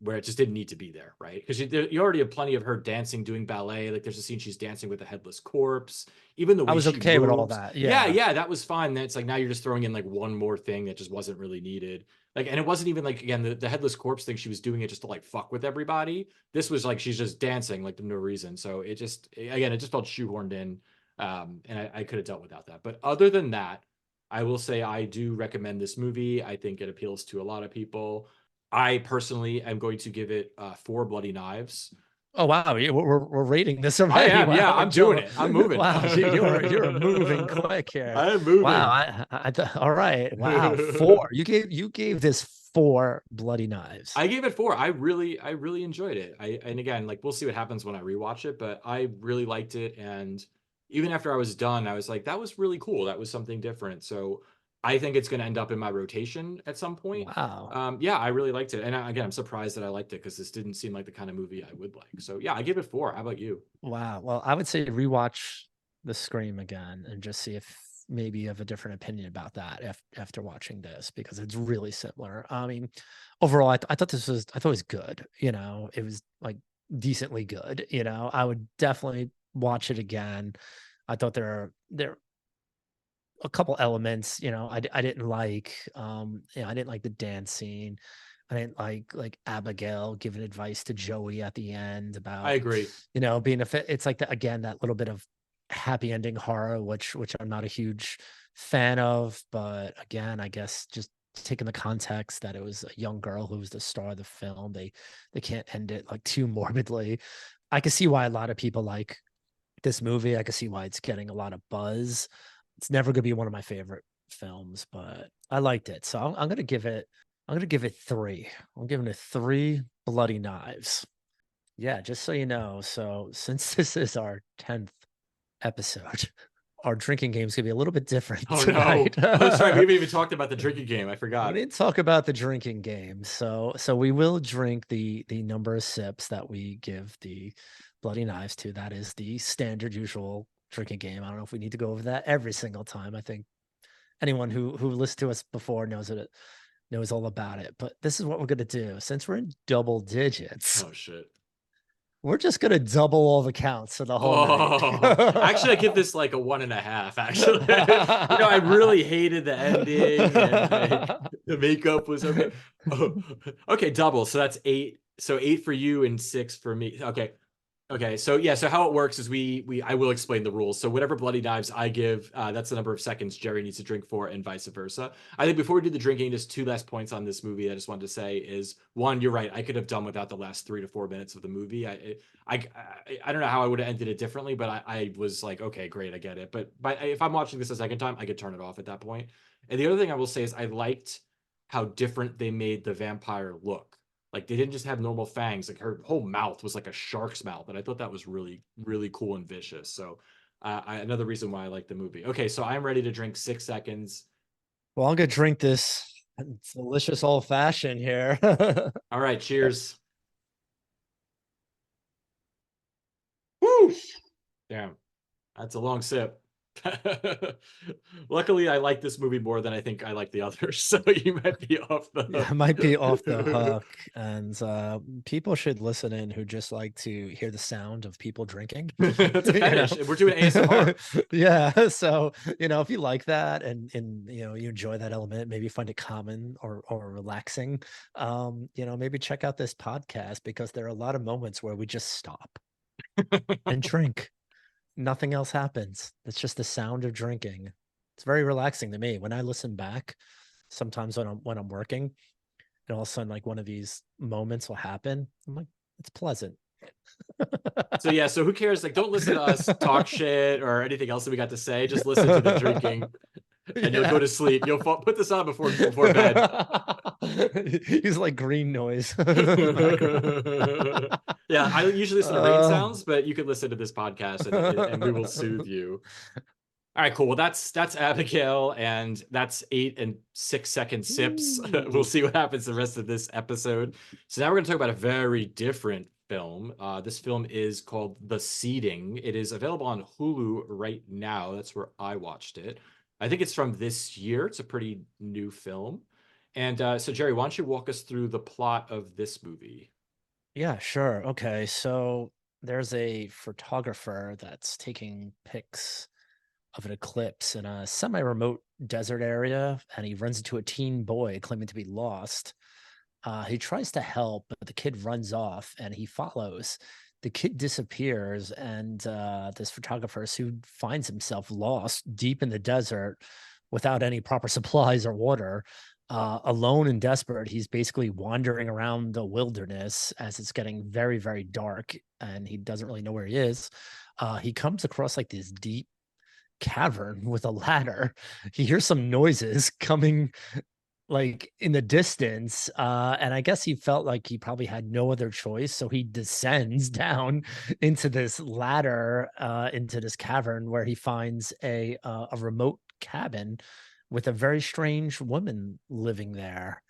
where it just didn't need to be there, right? Because you already have plenty of her dancing, doing ballet. Like there's a scene she's dancing with a headless corpse. Even the I way was she okay with all moves, that. yeah, Yeah. yeah, that was fine. That's like now you're just throwing in like one more thing that just wasn't really needed. Like, and it wasn't even like, again, the headless corpse thing. She was doing it just to like fuck with everybody. This was like she's just dancing like for no reason. So it just, again, it just felt shoehorned in, and I could have dealt without that. But other than that, I will say I do recommend this movie. I think it appeals to a lot of people. I personally am going to give it 4 bloody knives. Oh wow, we're rating this I already. am, yeah, Wow, I'm doing Joe. it. I'm moving. Wow, you're moving quick here. I'm Wow, moving. all right. Wow, four. You gave this 4 bloody knives. I gave it 4. I really enjoyed it. And again, like we'll see what happens when I rewatch it, but I really liked it. And even after I was done, I was like, that was really cool. That was something different. So I think it's going to end up in my rotation at some point. Wow. Yeah, I really liked it. And again, I'm surprised that I liked it because this didn't seem like the kind of movie I would like. So yeah, I give it 4. How about you? Wow. Well, I would say rewatch The Scream again and just see if maybe you have a different opinion about that after watching this, because it's really similar. I mean, overall, I thought I thought it was good. It was like decently good. I would definitely watch it again. I thought there are a couple elements, I didn't like. I didn't like the dance scene. I didn't like Abigail giving advice to Joey at the end I about, agree. being a fit. It's like again, that little bit of happy ending horror, which I'm not a huge fan of. But again, I guess just taking the context that it was a young girl who was the star of the film, they can't end it like too morbidly. I can see why a lot of people like this movie. I can see why it's getting a lot of buzz. It's never going to be one of my favorite films, but I liked it. So I'm going to give it. I'm going to give it 3. I'm giving it 3 bloody knives. Yeah, just so you know. So since this is our 10th episode, our drinking game's gonna be a little bit different Oh no. tonight. Oh, that's right. We haven't even talked about the drinking game. I We forgot. didn't talk about the drinking game. So we will drink the number of sips that we give the bloody knives to. That is the standard usual drinking game. I don't know if we need to go over that every single time. I think anyone who listened to us before knows all about it. But this is what we're gonna do. Since we're in double digits, Oh shit. we're just gonna double all the counts for the whole Oh, actually, I give night. this like a 1.5. Actually, I really hated the ending, and like the makeup was okay. Oh, okay, double. So that's 8. So 8 for you and 6 for me. Okay, okay, so yeah, so how it works is I will explain the rules. So whatever bloody knives I give, that's the number of seconds Jerry needs to drink for, and vice versa. I think before we do the drinking, just 2 last points on this movie I just wanted to say is, one, you're right, I could have done without the last 3 to 4 minutes of the movie. I don't know how I would have ended it differently, but I was like, okay, great, I get it. But if I'm watching this a second time, I could turn it off at that point. And the other thing I will say is I liked how different they made the vampire look. Like they didn't just have normal fangs. Like her whole mouth was like a shark's mouth, and I thought that was really, really cool and vicious. So, another reason why I like the movie. Okay, so I'm ready to drink 6 seconds. Well, I'm gonna drink this delicious old fashioned here. All right, cheers. Woo! Damn, that's a long sip. Luckily, I like this movie more than I think I like the others, so you might be off the Yeah, I hook. might be off the hook, and people should listen in who just like to hear the sound of people drinking. It's a You know? fetish. We're doing ASMR. Yeah, so if you like that and you enjoy that element, maybe find it common or relaxing, maybe check out this podcast, because there are a lot of moments where we just stop and drink. Nothing else happens. It's just the sound of drinking. It's very relaxing to me. When I listen back, sometimes when I'm working, and all of a sudden like one of these moments will happen, I'm like, it's pleasant. So yeah, so who cares? Like, don't listen to us talk shit or anything else that we got to say. Just listen to the drinking, and you'll go to sleep. You'll put this on before bed. He's like green noise. Yeah, I usually listen to rain sounds, but you could listen to this podcast and we will soothe you. All right, cool. Well, that's Abigail, and that's 8 and 6 second sips. We'll see what happens the rest of this episode. So now we're going to talk about a very different film. This film is called The Seeding. It is available on Hulu right now. That's where I watched it. I think it's from this year. It's a pretty new film. And so, Jerry, why don't you walk us through the plot of this movie? Yeah, sure. Okay. So there's a photographer that's taking pics of an eclipse in a semi-remote desert area, and he runs into a teen boy claiming to be lost. He tries to help, but the kid runs off, and he follows. The kid disappears, and this photographer soon finds himself lost deep in the desert without any proper supplies or water. Alone and desperate, he's basically wandering around the wilderness as it's getting very, very dark, and he doesn't really know where he is. He comes across like this deep cavern with a ladder. He hears some noises coming like in the distance, and I guess he felt like he probably had no other choice, so he descends down into this ladder, into this cavern, where he finds a remote cabin with a very strange woman living there.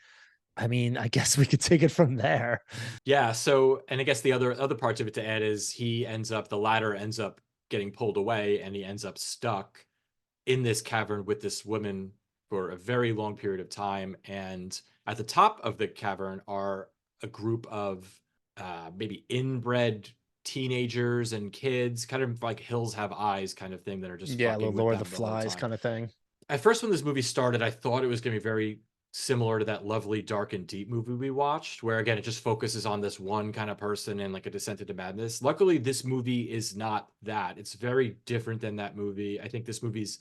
I mean, I guess we could take it from there. Yeah, so and I guess the other parts of it to add is the ladder ends up getting pulled away and he ends up stuck in this cavern with this woman for a very long period of time. And at the top of the cavern are a group of maybe inbred teenagers and kids, kind of like Hills Have Eyes kind of thing, that are just Yeah, the fucking with Lord of the them the whole Flies time. kind of thing. At first, when this movie started, I thought it was going to be very similar to that lovely dark and deep movie we watched, where again it just focuses on this one kind of person and like a descent into madness. Luckily, this movie is not that. It's very different than that movie. I think this movie's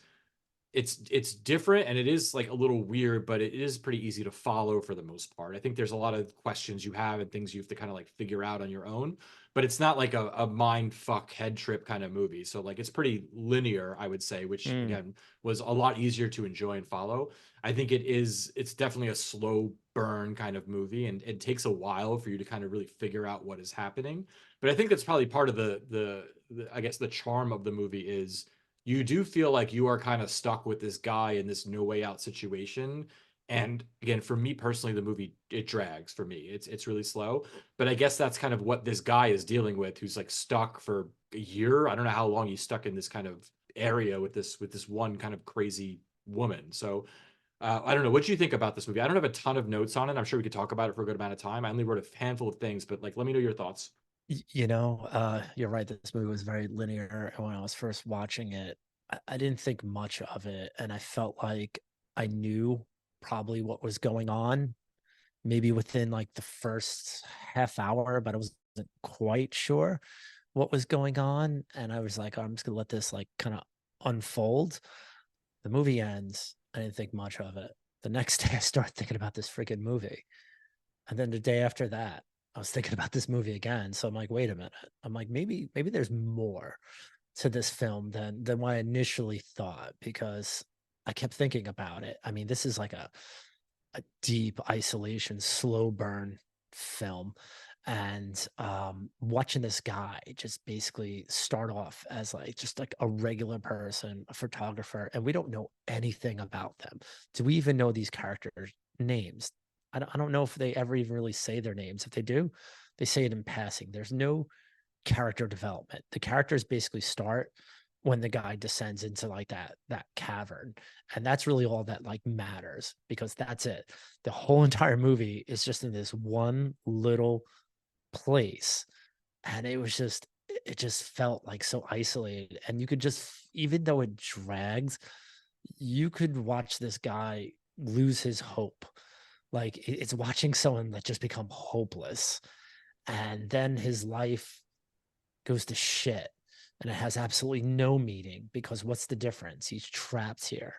it's different and it is like a little weird, but it is pretty easy to follow for the most part. I think there's a lot of questions you have and things you have to kind of like figure out on your own, but it's not like a mind fuck head trip kind of movie. So like it's pretty linear, I would say, which Mm. again was a lot easier to enjoy and follow. I think it's definitely a slow burn kind of movie, and it takes a while for you to kind of really figure out what is happening. But I think that's probably part of the I guess the charm of the movie is you do feel like you are kind of stuck with this guy in this no way out situation. And again, for me personally, the movie, it drags for me. It's really slow. But I guess that's kind of what this guy is dealing with, who's like stuck for a year. I don't know how long he's stuck in this kind of area with this one kind of crazy woman. So I don't know. What do you think about this movie? I don't have a ton of notes on it. I'm sure we could talk about it for a good amount of time. I only wrote a handful of things, but like, let me know your thoughts. You're right. This movie was very linear. And when I was first watching it, I didn't think much of it. And I felt like I knew probably what was going on, maybe within like the first half hour, but I wasn't quite sure what was going on. And I was like, oh, I'm just going to let this like kind of unfold. The movie ends. I didn't think much of it. The next day, I started thinking about this freaking movie. And then the day after that, I was thinking about this movie again. So I'm like, wait a minute. I'm like, maybe there's more to this film than what I initially thought, because I kept thinking about it. I mean, this is like a deep isolation, slow burn film. And watching this guy just basically start off as like just like a regular person, a photographer, and we don't know anything about them. Do we even know these characters' names? I don't know if they ever even really say their names. If they do, they say it in passing. There's no character development. The characters basically start when the guy descends into like that cavern, and that's really all that like matters, because that's it. The whole entire movie is just in this one little place, and it just felt like so isolated, and you could just, even though it drags, you could watch this guy lose his hope. Like it's watching someone that just become hopeless, and then his life goes to shit, and it has absolutely no meaning, because what's the difference? He's trapped here.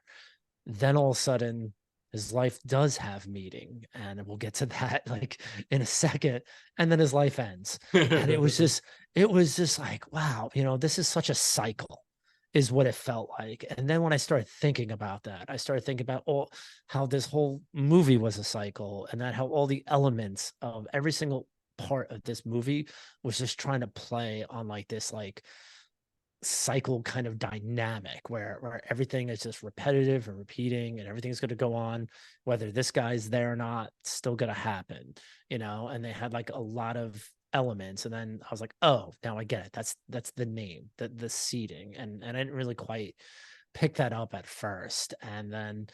Then all of a sudden his life does have meaning, and we'll get to that like in a second, and then his life ends. And it was just like, wow, this is such a cycle. is what it felt like. And then when I started thinking about that, I started thinking about all how this whole movie was a cycle, and that how all the elements of every single part of this movie was just trying to play on like this like cycle kind of dynamic where everything is just repetitive and repeating, and everything's going to go on whether this guy's there or not, it's still going to happen, and they had like a lot of elements. And then I was like, oh, now I get it. That's the name, the seating. And I didn't really quite pick that up at first. And then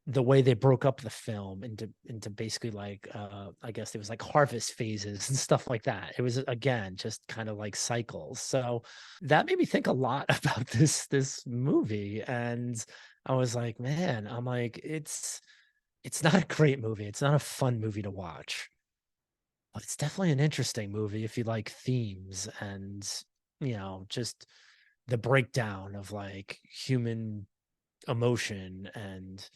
the way they broke up the film into basically like I guess it was like harvest phases and stuff like that. It was again just kind of like cycles. So that made me think a lot about this movie. And I was like, man, I'm like, it's not a great movie. It's not a fun movie to watch, but it's definitely an interesting movie if you like themes and just the breakdown of like human emotion and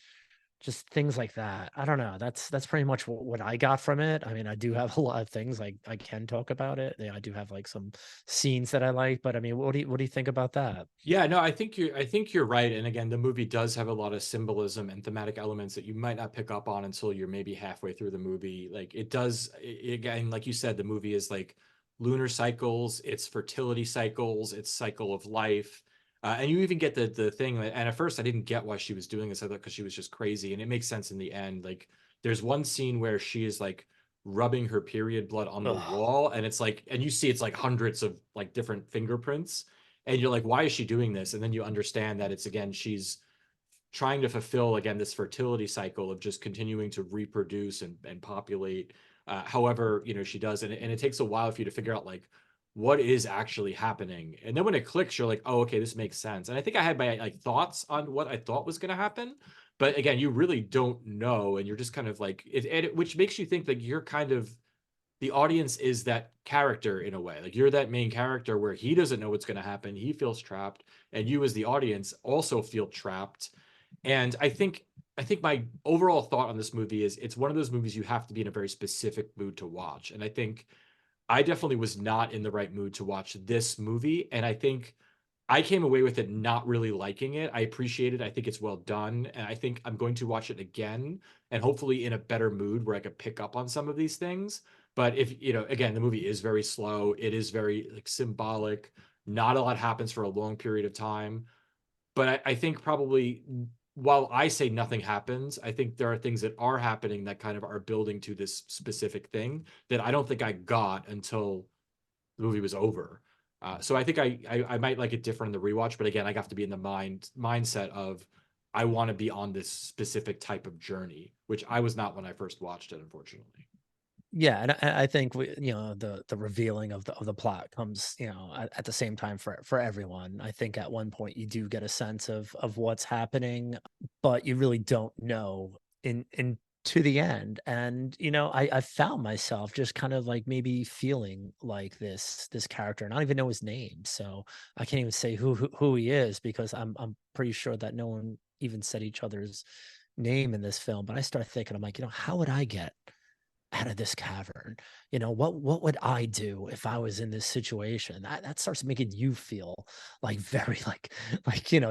just things like that. I don't know. That's pretty much what I got from it. I mean, I do have a lot of things like I can talk about it. I do have like some scenes that I like, but I mean, what do you think about that? Yeah, no, I think you're right. And again, the movie does have a lot of symbolism and thematic elements that you might not pick up on until you're maybe halfway through the movie. Like it does, again, like you said, the movie is like lunar cycles, it's fertility cycles, it's cycle of life. And you even get the thing, and at first I didn't get why she was doing this. I thought because she was just crazy, and it makes sense in the end. Like there's one scene where she is like rubbing her period blood on the Ugh. wall, and it's like, and you see it's like hundreds of like different fingerprints, and you're like, why is she doing this? And then you understand that it's, again, she's trying to fulfill, again, this fertility cycle of just continuing to reproduce and populate however she does. And it takes a while for you to figure out like what is actually happening. And then when it clicks, you're like, oh, okay, this makes sense. And I think I had my like thoughts on what I thought was going to happen, but again, you really don't know, and you're just kind of like which makes you think that you're kind of, the audience is that character in a way. Like you're that main character where he doesn't know what's going to happen. He feels trapped, and you as the audience also feel trapped. And I think my overall thought on this movie is it's one of those movies you have to be in a very specific mood to watch. And I think I definitely was not in the right mood to watch this movie, and I think I came away with it not really liking it. I appreciate it. I think it's well done. And I think I'm going to watch it again, and hopefully in a better mood where I could pick up on some of these things. But if, again, the movie is very slow. It is very like symbolic. Not a lot happens for a long period of time. But I think probably while I say nothing happens, I think there are things that are happening that kind of are building to this specific thing that I don't think I got until the movie was over. So I think I might like it different in the rewatch, but again, I have to be in the mindset of I want to be on this specific type of journey, which I was not when I first watched it, unfortunately. Yeah, and I think the revealing of the plot comes at the same time for everyone. I think at one point you do get a sense of what's happening, but you really don't know in to the end. And I found myself just kind of like maybe feeling like this character, and I don't even know his name, so I can't even say who he is because I'm pretty sure that no one even said each other's name in this film. But I start thinking, I'm like, how would I get out of this cavern? What would I do if I was in this situation? That starts making you feel like very like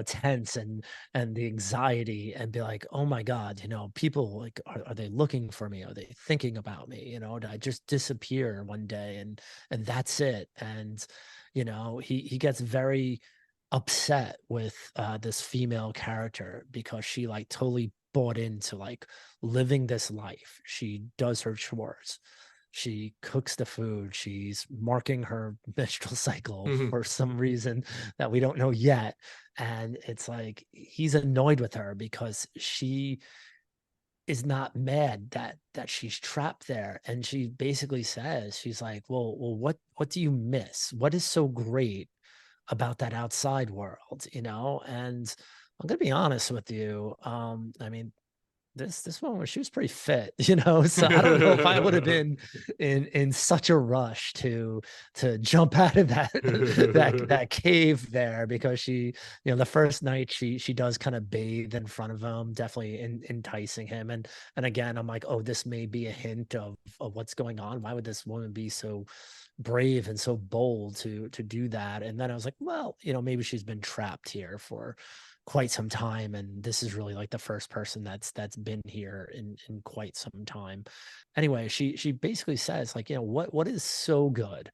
tense, and the anxiety, and be like, oh my god, people like, are they looking for me? Are they thinking about me? Did I just disappear one day and that's it? And he gets very upset with this female character because she like totally bought into like living this life. She does her chores. She cooks the food. She's marking her menstrual cycle Mhm. for some reason that we don't know yet. And it's like he's annoyed with her because she is not mad that she's trapped there. And she basically says, she's like, well, what do you miss? What is so great about that outside world? And I'm gonna be honest with you. I mean, this one, she was pretty fit, so I don't know if I would have been in such a rush to jump out of that cave there, because she, the first night she does kind of bathe in front of him, definitely enticing him. And again, I'm like, oh, this may be a hint of what's going on. Why would this woman be so brave and so bold to do that? And then I was like, well, maybe she's been trapped here for quite some time, and this is really like the first person that's been here in quite some time. Anyway, she basically says, like, what is so good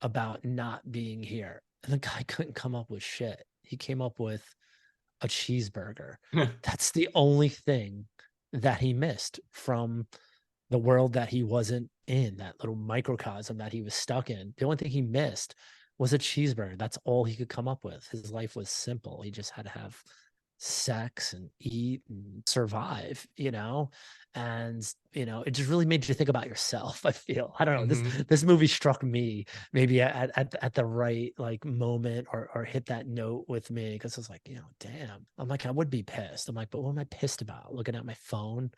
about not being here? And the guy couldn't come up with shit. He came up with a cheeseburger. That's the only thing that he missed from the world that he wasn't in, that little microcosm that he was stuck in. The only thing he missed was a cheeseburger. That's all he could come up with. His life was simple. He just had to have sex and eat and survive, and it just really made you think about yourself. I feel, I don't know, this movie struck me maybe at the right like moment, or hit that note with me, because it's like, damn, I'm like, I would be pissed. I'm like, but what am I pissed about? Looking at my phone,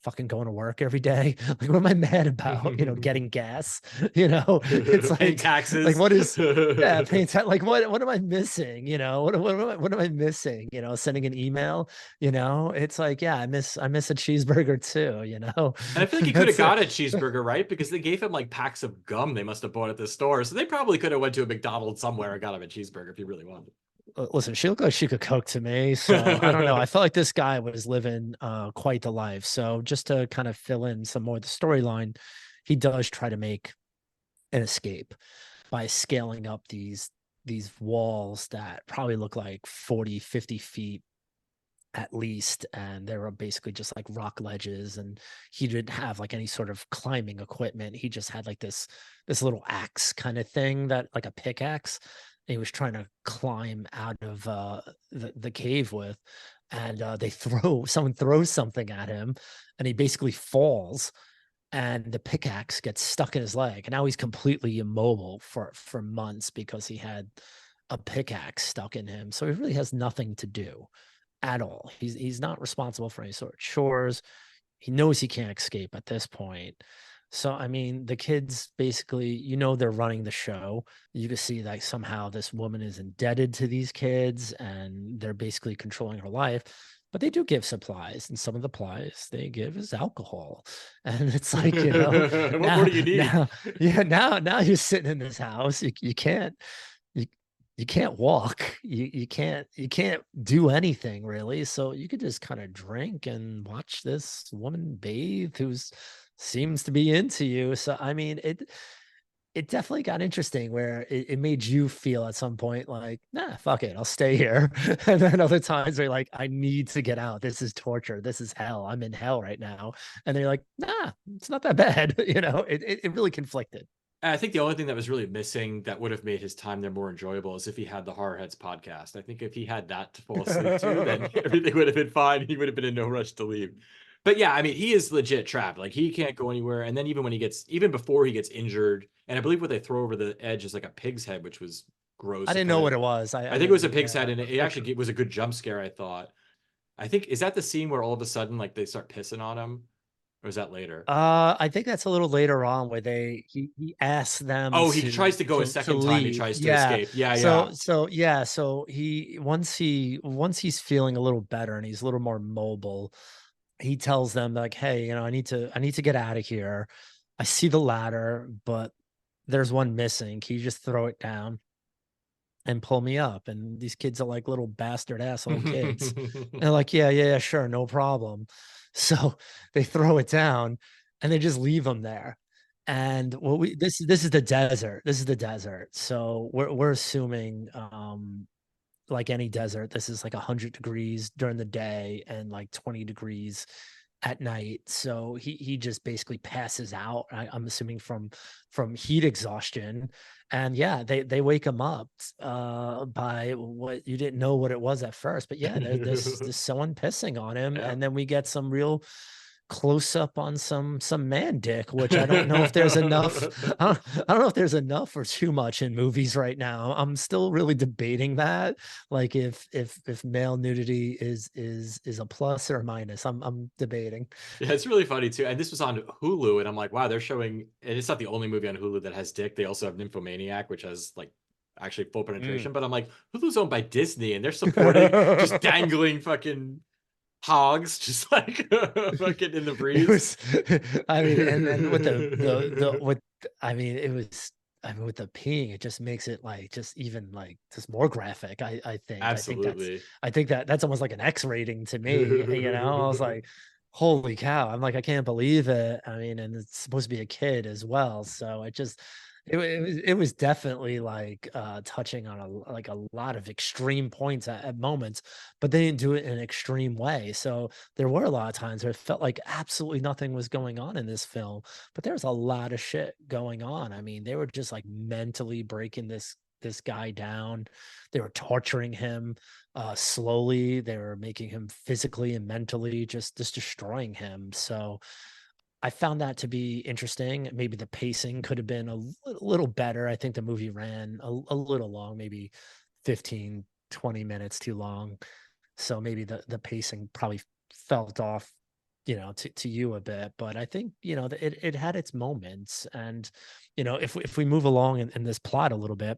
fucking going to work every day. Like, what am I mad about? Getting gas, it's like paying taxes. Like, what is, yeah, paying like, what am I missing? What am I missing? Sending an email, it's like, yeah, I miss a cheeseburger too, And I feel like he could have got a cheeseburger, right? Because they gave him like packs of gum they must have bought at the store. So they probably could have went to a McDonald's somewhere and got him a cheeseburger if he really wanted. Listen, she looked like she could cook to me, so I don't know. I felt like this guy was living quite the life. So just to kind of fill in some more of the storyline, he does try to make an escape by scaling up these walls that probably look like 40, 50 feet at least, and they were basically just like rock ledges, and he didn't have like any sort of climbing equipment. He just had like this little axe kind of thing, that like a pickaxe, he was trying to climb out of the cave with. And someone throws something at him, and he basically falls, and the pickaxe gets stuck in his leg, and now he's completely immobile for months because he had a pickaxe stuck in him. So he really has nothing to do at all. He's not responsible for any sort of chores. He knows he can't escape at this point. So I mean, the kids basically, they're running the show. You can see that somehow this woman is indebted to these kids, and they're basically controlling her life. But they do give supplies, and some of the supplies they give is alcohol. And it's like, what now, more do you need? now you're sitting in this house. You can't you you can't walk. You can't do anything really. So you could just kind of drink and watch this woman bathe, who's seems to be into you. So I mean, it definitely got interesting, where it made you feel at some point like, nah, fuck it, I'll stay here. And then other times where you're like, I need to get out. This is torture. This is hell. I'm in hell right now. And then you're like, nah, it's not that bad. It really conflicted. I think the only thing that was really missing that would have made his time there more enjoyable is if he had the Horrorheads podcast. I think if he had that to fall asleep to, then everything would have been fine. He would have been in no rush to leave. But yeah, I mean, he is legit trapped. Like, he can't go anywhere. And then even before he gets injured, and I believe what they throw over the edge is like a pig's head, which was gross. I didn't know what it was. I think it was a pig's head, and it actually was a good jump scare, I thought. I think, is that the scene where all of a sudden, like, they start pissing on him? Or is that later? I think that's a little later on, where he asks them. Oh, he tries to go a second time. He tries to escape. Yeah, yeah. So he once he's feeling a little better and he's a little more mobile, he tells them like, hey, I need to get out of here. I see the ladder, but there's one missing. Can you just throw it down and pull me up? And these kids are like little bastard asshole kids. And they're like, yeah, sure, no problem. So they throw it down and they just leave them there. And this is the desert. This is the desert. So we're assuming, like any desert, this is like 100 degrees during the day and like 20 degrees at night. So he just basically passes out, I'm assuming from heat exhaustion. And yeah, they wake him up by what you didn't know what it was at first. But yeah, there's someone pissing on him. Yeah. And then we get some real close up on some man dick, which I don't know if there's enough. I don't know if there's enough or too much in movies right now. I'm still really debating that, like if male nudity is a plus or a minus. I'm debating. Yeah, it's really funny too. And this was on Hulu, and I'm like, wow, they're showing, and it's not the only movie on Hulu that has dick. They also have Nymphomaniac, which has like actually full penetration. But I'm like, Hulu's owned by Disney, and they're supporting just dangling fucking hogs, just like fucking in the It breeze. was, I mean, and with the with, I mean, it was, I mean, with the peeing, it just makes it like just even like just more graphic. Absolutely. I think that's almost like an X rating to me. I was like, holy cow! I'm like, I can't believe it. I mean, and it's supposed to be a kid as well, so it was definitely like touching on a lot of extreme points at moments, but they didn't do it in an extreme way. So there were a lot of times where it felt like absolutely nothing was going on in this film, but there was a lot of shit going on. I mean, they were just like mentally breaking this guy down. They were torturing him slowly. They were making him physically and mentally just destroying him. So I found that to be interesting. Maybe the pacing could have been a little better. I think the movie ran a little long, maybe 15, 20 minutes too long. So maybe the pacing probably felt off, to you a bit. But I think, it had its moments. And, if we move along in this plot a little bit,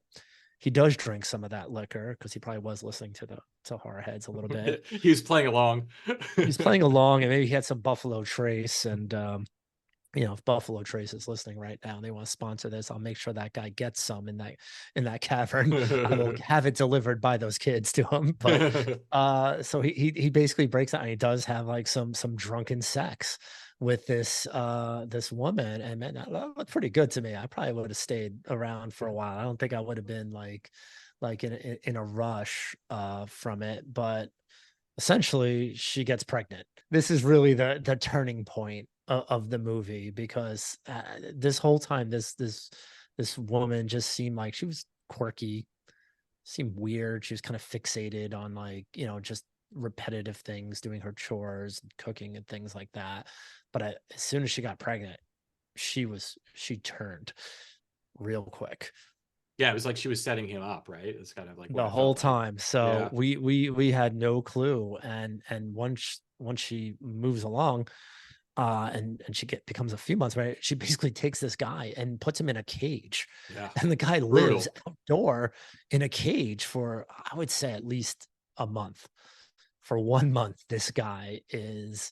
he does drink some of that liquor because he probably was listening to horror heads a little bit. He was playing along. He's playing along, and maybe he had some Buffalo Trace. And if Buffalo Trace is listening right now and they want to sponsor this, I'll make sure that guy gets some in that cavern. I will have it delivered by those kids to him. But so he basically breaks out, and he does have like some drunken sex with this woman, and man, that looked pretty good to me. I probably would have stayed around for a while. I don't think I would have been like in a rush from it, but essentially she gets pregnant. This is really the turning point of the movie, because this whole time this woman just seemed like she was quirky, seemed weird. She was kind of fixated on like, just repetitive things, doing her chores, cooking and things like that. But as soon as she got pregnant, she turned real quick. Yeah, it was like she was setting him up, right? It's kind of like what The it whole felt like. time. So Yeah. we had no clue. And once she moves along, and she becomes a few months, right? She basically takes this guy and puts him in a cage, Yeah. and the guy lives Brutal. outdoor in a cage for, I would say, at least a month. For 1 month, this guy is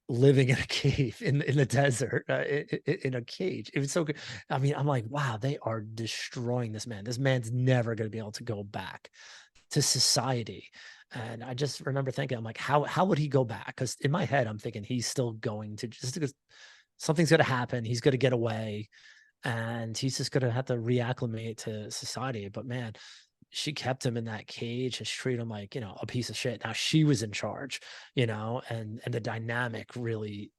living in a cave in the desert, in a cage. It was so good. I mean, I'm like, wow, they are destroying this man. This man's never going to be able to go back to society. And I just remember thinking, I'm like, how would he go back? Because in my head, I'm thinking he's still going to, just because something's going to happen. He's going to get away, and he's just going to have to reacclimate to society. But man, she kept him in that cage and she treated him like, a piece of shit. Now she was in charge, and the dynamic really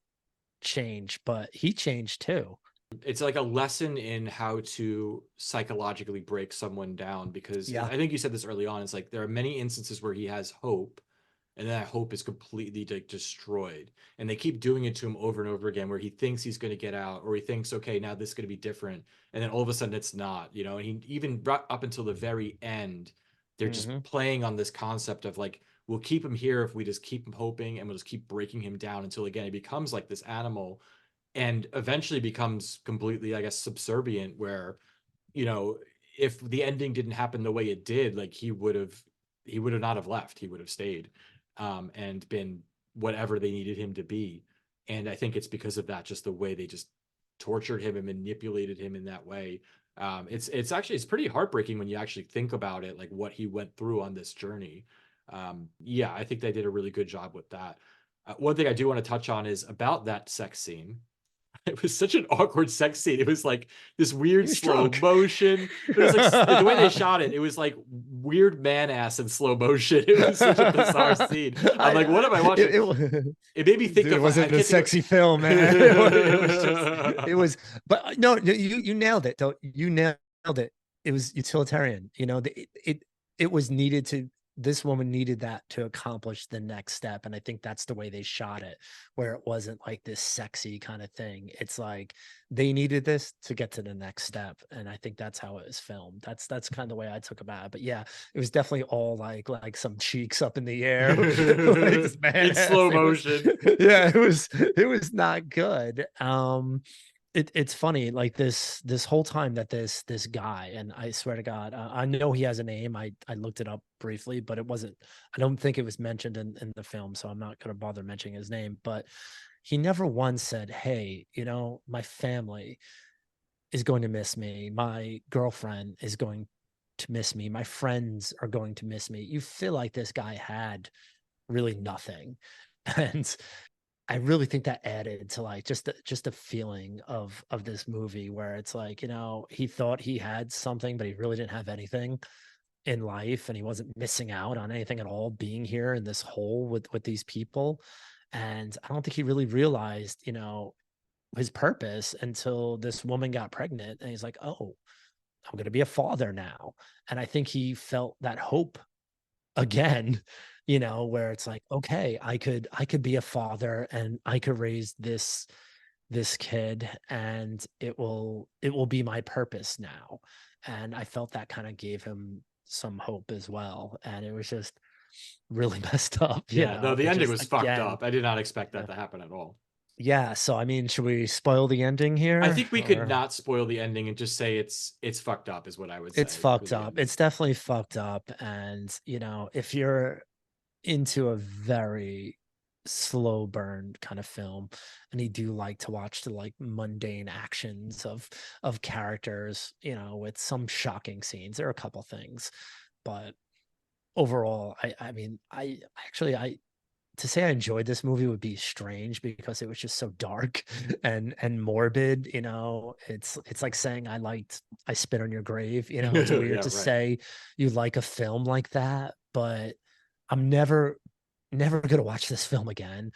changed, but he changed too. It's like a lesson in how to psychologically break someone down, because Yeah. I think you said this early on. It's like there are many instances where he has hope, and that hope is completely like destroyed, and they keep doing it to him over and over again, where he thinks he's going to get out, or he thinks, okay, now this is going to be different, and then all of a sudden it's not, and he even brought up until the very end, they're just Hmm. playing on this concept of like, we'll keep him here if we just keep him hoping, and we'll just keep breaking him down until again he becomes like this animal, and eventually becomes completely, I guess, subservient, where, you know, if the ending didn't happen the way it did, like he would have not have left. He would have stayed, and been whatever they needed him to be. And I think it's because of that, just the way they just tortured him and manipulated him in that way. It's actually, it's pretty heartbreaking when you actually think about it, like what he went through on this journey. Yeah, I think they did a really good job with that. One thing I do want to touch on is about that sex scene. It was such an awkward sex scene. It was like this He weird was slow drunk. motion. It was like the way they shot it. It was like weird man ass in slow motion. It was such a bizarre scene. I'm like, what am I watching? It made me think Dude, it of, I wasn't a can't think sexy film, man. It was just, it of. was, but no, you nailed it though. You nailed it. It was utilitarian. It was needed to. this woman needed that to accomplish the next step. And I think that's the way they shot it, where it wasn't like this sexy kind of thing. It's like they needed this to get to the next step. And I think that's how it was filmed. That's kind of the way I took about it. But yeah, it was definitely all like some cheeks up in the air. Like this man In slow motion. Yeah, it was not good. It's funny, like this whole time that this guy, and I swear to God, I know he has a name. I looked it up briefly, but it wasn't. I don't think it was mentioned in the film, so I'm not going to bother mentioning his name. But he never once said, "Hey, my family is going to miss me. My girlfriend is going to miss me. My friends are going to miss me." You feel like this guy had really nothing, and I really think that added to like just a feeling of this movie where it's like, he thought he had something, but he really didn't have anything in life, and he wasn't missing out on anything at all being here in this hole with these people. And I don't think he really realized, his purpose until this woman got pregnant, and he's like, "Oh, I'm going to be a father now." And I think he felt that hope again, where it's like, okay, I could be a father, and I could raise this kid, and it will be my purpose now. And I felt that kind of gave him some hope as well. And it was just really messed up, Yeah, no, the it ending just was fucked again. up. I did not expect Yeah. that to happen at all. Yeah, so I mean, should we spoil the ending I here, think we could or? not spoil the ending and just say it's fucked up is what I would It's say for fucked the up. ending. It's definitely fucked up. And if you're into a very slow burn kind of film, and you do like to watch the like mundane actions of characters, with some shocking scenes, there are a couple things, but overall, I mean, I actually, I to say I enjoyed this movie would be strange, because it was just so dark and morbid. It's like saying I spit on your grave. It's weird Yeah, to right. say you like a film like that, but I'm never gonna watch this film again.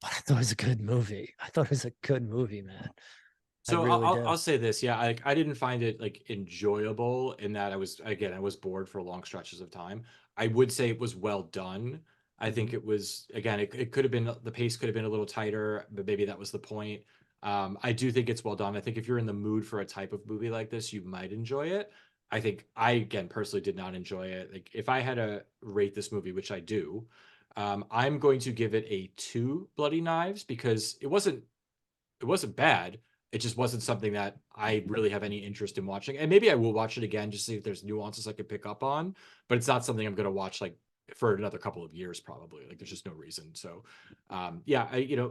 But I thought it was a good movie. I thought it was a good movie, man. I So really do. I'll say this, yeah, I didn't find it like enjoyable in that I was bored for long stretches of time. I would say it was well done. I think Mhm. it was again, it could have been the pace could have been a little tighter, but maybe that was the point. I do think it's well done. I think if you're in the mood for a type of movie like this, you might enjoy it. I think I again personally did not enjoy it. Like if I had to rate this movie, which I do, I'm going to give it a 2 bloody knives because it wasn't bad. It just wasn't something that I really have any interest in watching. And maybe I will watch it again just to see if there's nuances I could pick up on. But it's not something I'm going to watch like for another couple of years probably. Like there's just no reason. So yeah,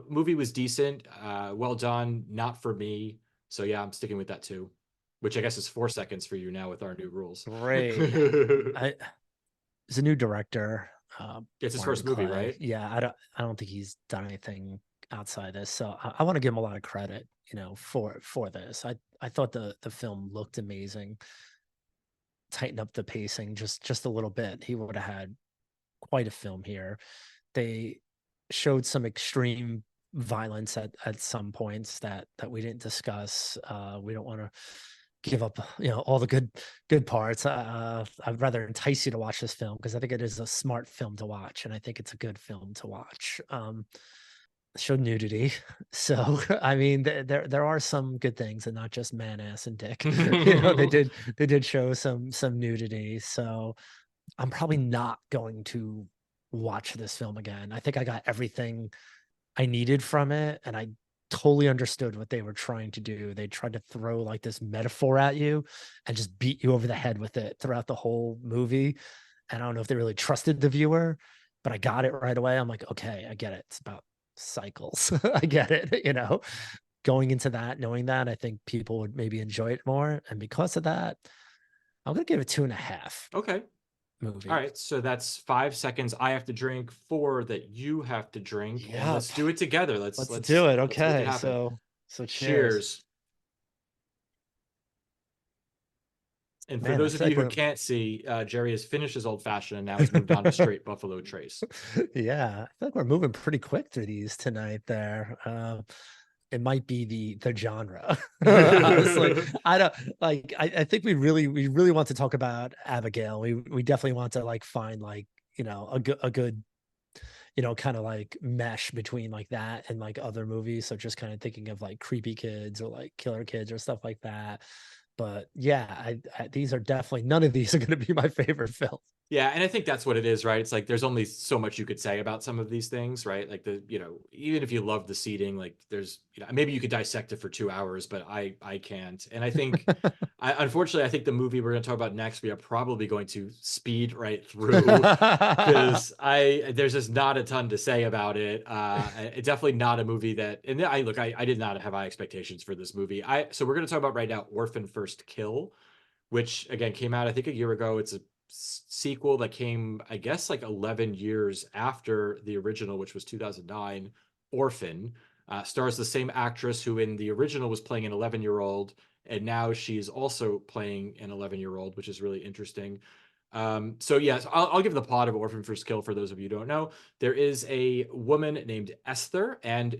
movie was decent, well done, not for me. So yeah, I'm sticking with that too, which I guess is 4 seconds for you now with our new rules. Great. I It's a new director, It's his Warren first movie, Clay. right? Yeah, I don't think he's done anything outside this, so I want to give him a lot of credit, for this. I thought the film looked amazing. Tighten up the pacing just a little bit, he would have had quite a film here. They showed some extreme violence at some points that we didn't discuss. We don't want to give up, all the good parts. I'd rather entice you to watch this film, because I think it is a smart film to watch, and I think it's a good film to watch. Showed nudity, so I mean, there are some good things, and not just man, ass, and dick. They did show some nudity, so I'm probably not going to watch this film again. I think I got everything I needed from it, and I totally understood what they were trying to do. They tried to throw like this metaphor at you and just beat you over the head with it throughout the whole movie. And I don't know if they really trusted the viewer, but I got it right away. I'm like, okay, I get it. It's about cycles. I get it, Going into that, knowing that, I think people would maybe enjoy it more. And because of that, I'm gonna give it 2.5 Okay. All movie. right, so that's 5 seconds I have to drink, 4 that you have to drink, and let's Yep. do it together. Let's Let's let's do it. let's make it Okay. happen. So cheers. Cheers. And for Man, I those of feel you like who we're can't see, Jerry has finished his old fashioned and now has moved on to straight Buffalo Trace. yeah, I feel like we're moving pretty quick through these tonight there. it might be the genre. Honestly, I don't like. I think we really want to talk about Abigail. We definitely want to like find like a good kind of like mesh between like that and like other movies. So just kind of thinking of like Creepy Kids or like Killer Kids or stuff like that. But yeah, these are definitely none of these are going to be my favorite film. Yeah, and I think that's what it is, right? It's like there's only so much you could say about some of these things, right? Like even if you love the seating, like there's, maybe you could dissect it for 2 hours, but I can't. And I think, unfortunately, I think the movie we're going to talk about next, we are probably going to speed right through because there's just not a ton to say about it. It's definitely not a movie that, and I did not have high expectations for this movie. So we're going to talk about right now, Orphan First Kill, which again came out I think a year ago. It's a sequel that came, I guess, like 11 years after the original, which was 2009. Orphan stars the same actress who in the original was playing an 11-year-old, and now she's also playing an 11-year-old, which is really interesting. So yes, I'll give the plot of Orphan First Kill for those of you who don't know. There is a woman named Esther, and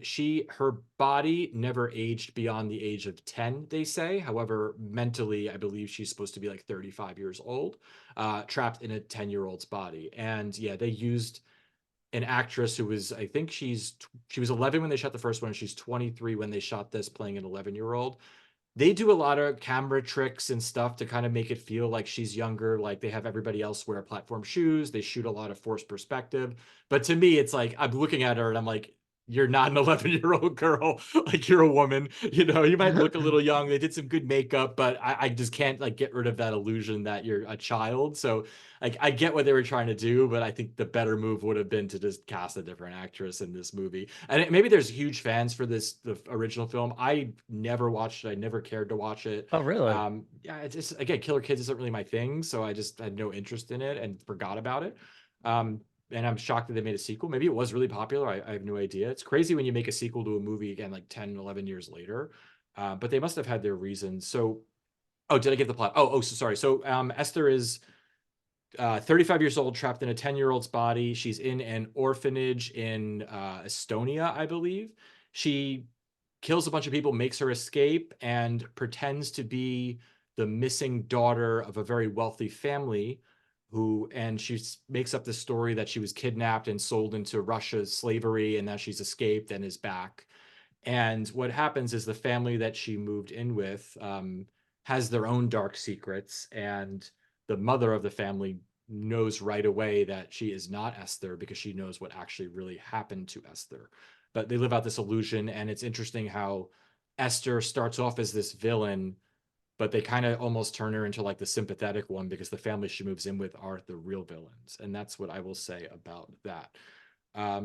her body never aged beyond the age of 10, they say. However, mentally, I believe she's supposed to be like 35 years old, trapped in a 10-year-old's body. And yeah, they used an actress who was, I think she was 11 when they shot the first one. She's 23 when they shot this, playing an 11-year-old. They do a lot of camera tricks and stuff to kind of make it feel like she's younger. Like they have everybody else wear platform shoes. They shoot a lot of forced perspective. But to me, it's like I'm looking at her and I'm like, you're not an 11-year-old girl. Like you're a woman. You might look a little young. They did some good makeup, but I just can't like get rid of that illusion that you're a child. So like I get what they were trying to do, but I think the better move would have been to just cast a different actress in this movie. And maybe there's huge fans for the original film. I never watched it. I never cared to watch it. Oh, really? Yeah, it's just, again, Killer Kids isn't really my thing, so I just had no interest in it and forgot about it. And I'm shocked that they made a sequel. Maybe it was really popular. I have no idea. It's crazy when you make a sequel to a movie again, like 10, 11 years later. But they must have had their reasons. So, oh, did I get the plot? So sorry. So Esther is 35 years old, trapped in a 10-year-old's body. She's in an orphanage in Estonia, I believe. She kills a bunch of people, makes her escape, and pretends to be the missing daughter of a very wealthy family and she makes up this story that she was kidnapped and sold into Russia's slavery, and now she's escaped and is back. And what happens is the family that she moved in with has their own dark secrets, and the mother of the family knows right away that she is not Esther because she knows what actually really happened to Esther. But they live out this illusion, and it's interesting how Esther starts off as this villain, but they kind of almost turn her into like the sympathetic one because the family she moves in with are the real villains. And that's what I will say about that.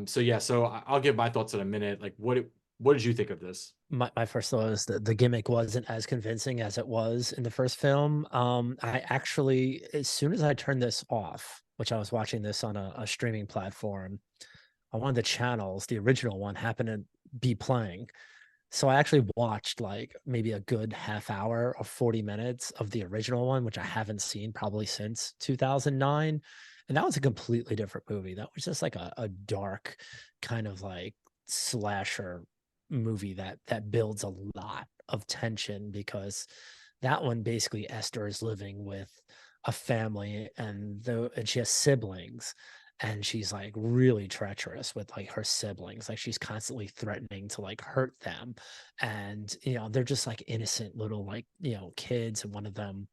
So I'll give my thoughts in a minute. Like, what did you think of this? My first thought is that the gimmick wasn't as convincing as it was in the first film. I actually, as soon as I turned this off, which I was watching this on a streaming platform, on one of the channels, the original one happened to be playing. So I actually watched like maybe a good half hour or 40 minutes of the original one, which I haven't seen probably since 2009. And that was a completely different movie. That was just like a dark kind of like slasher movie that builds a lot of tension, because that one basically Esther is living with a family and she has siblings, and she's like really treacherous with like her siblings. Like she's constantly threatening to like hurt them, and they're just like innocent little like kids, and one of them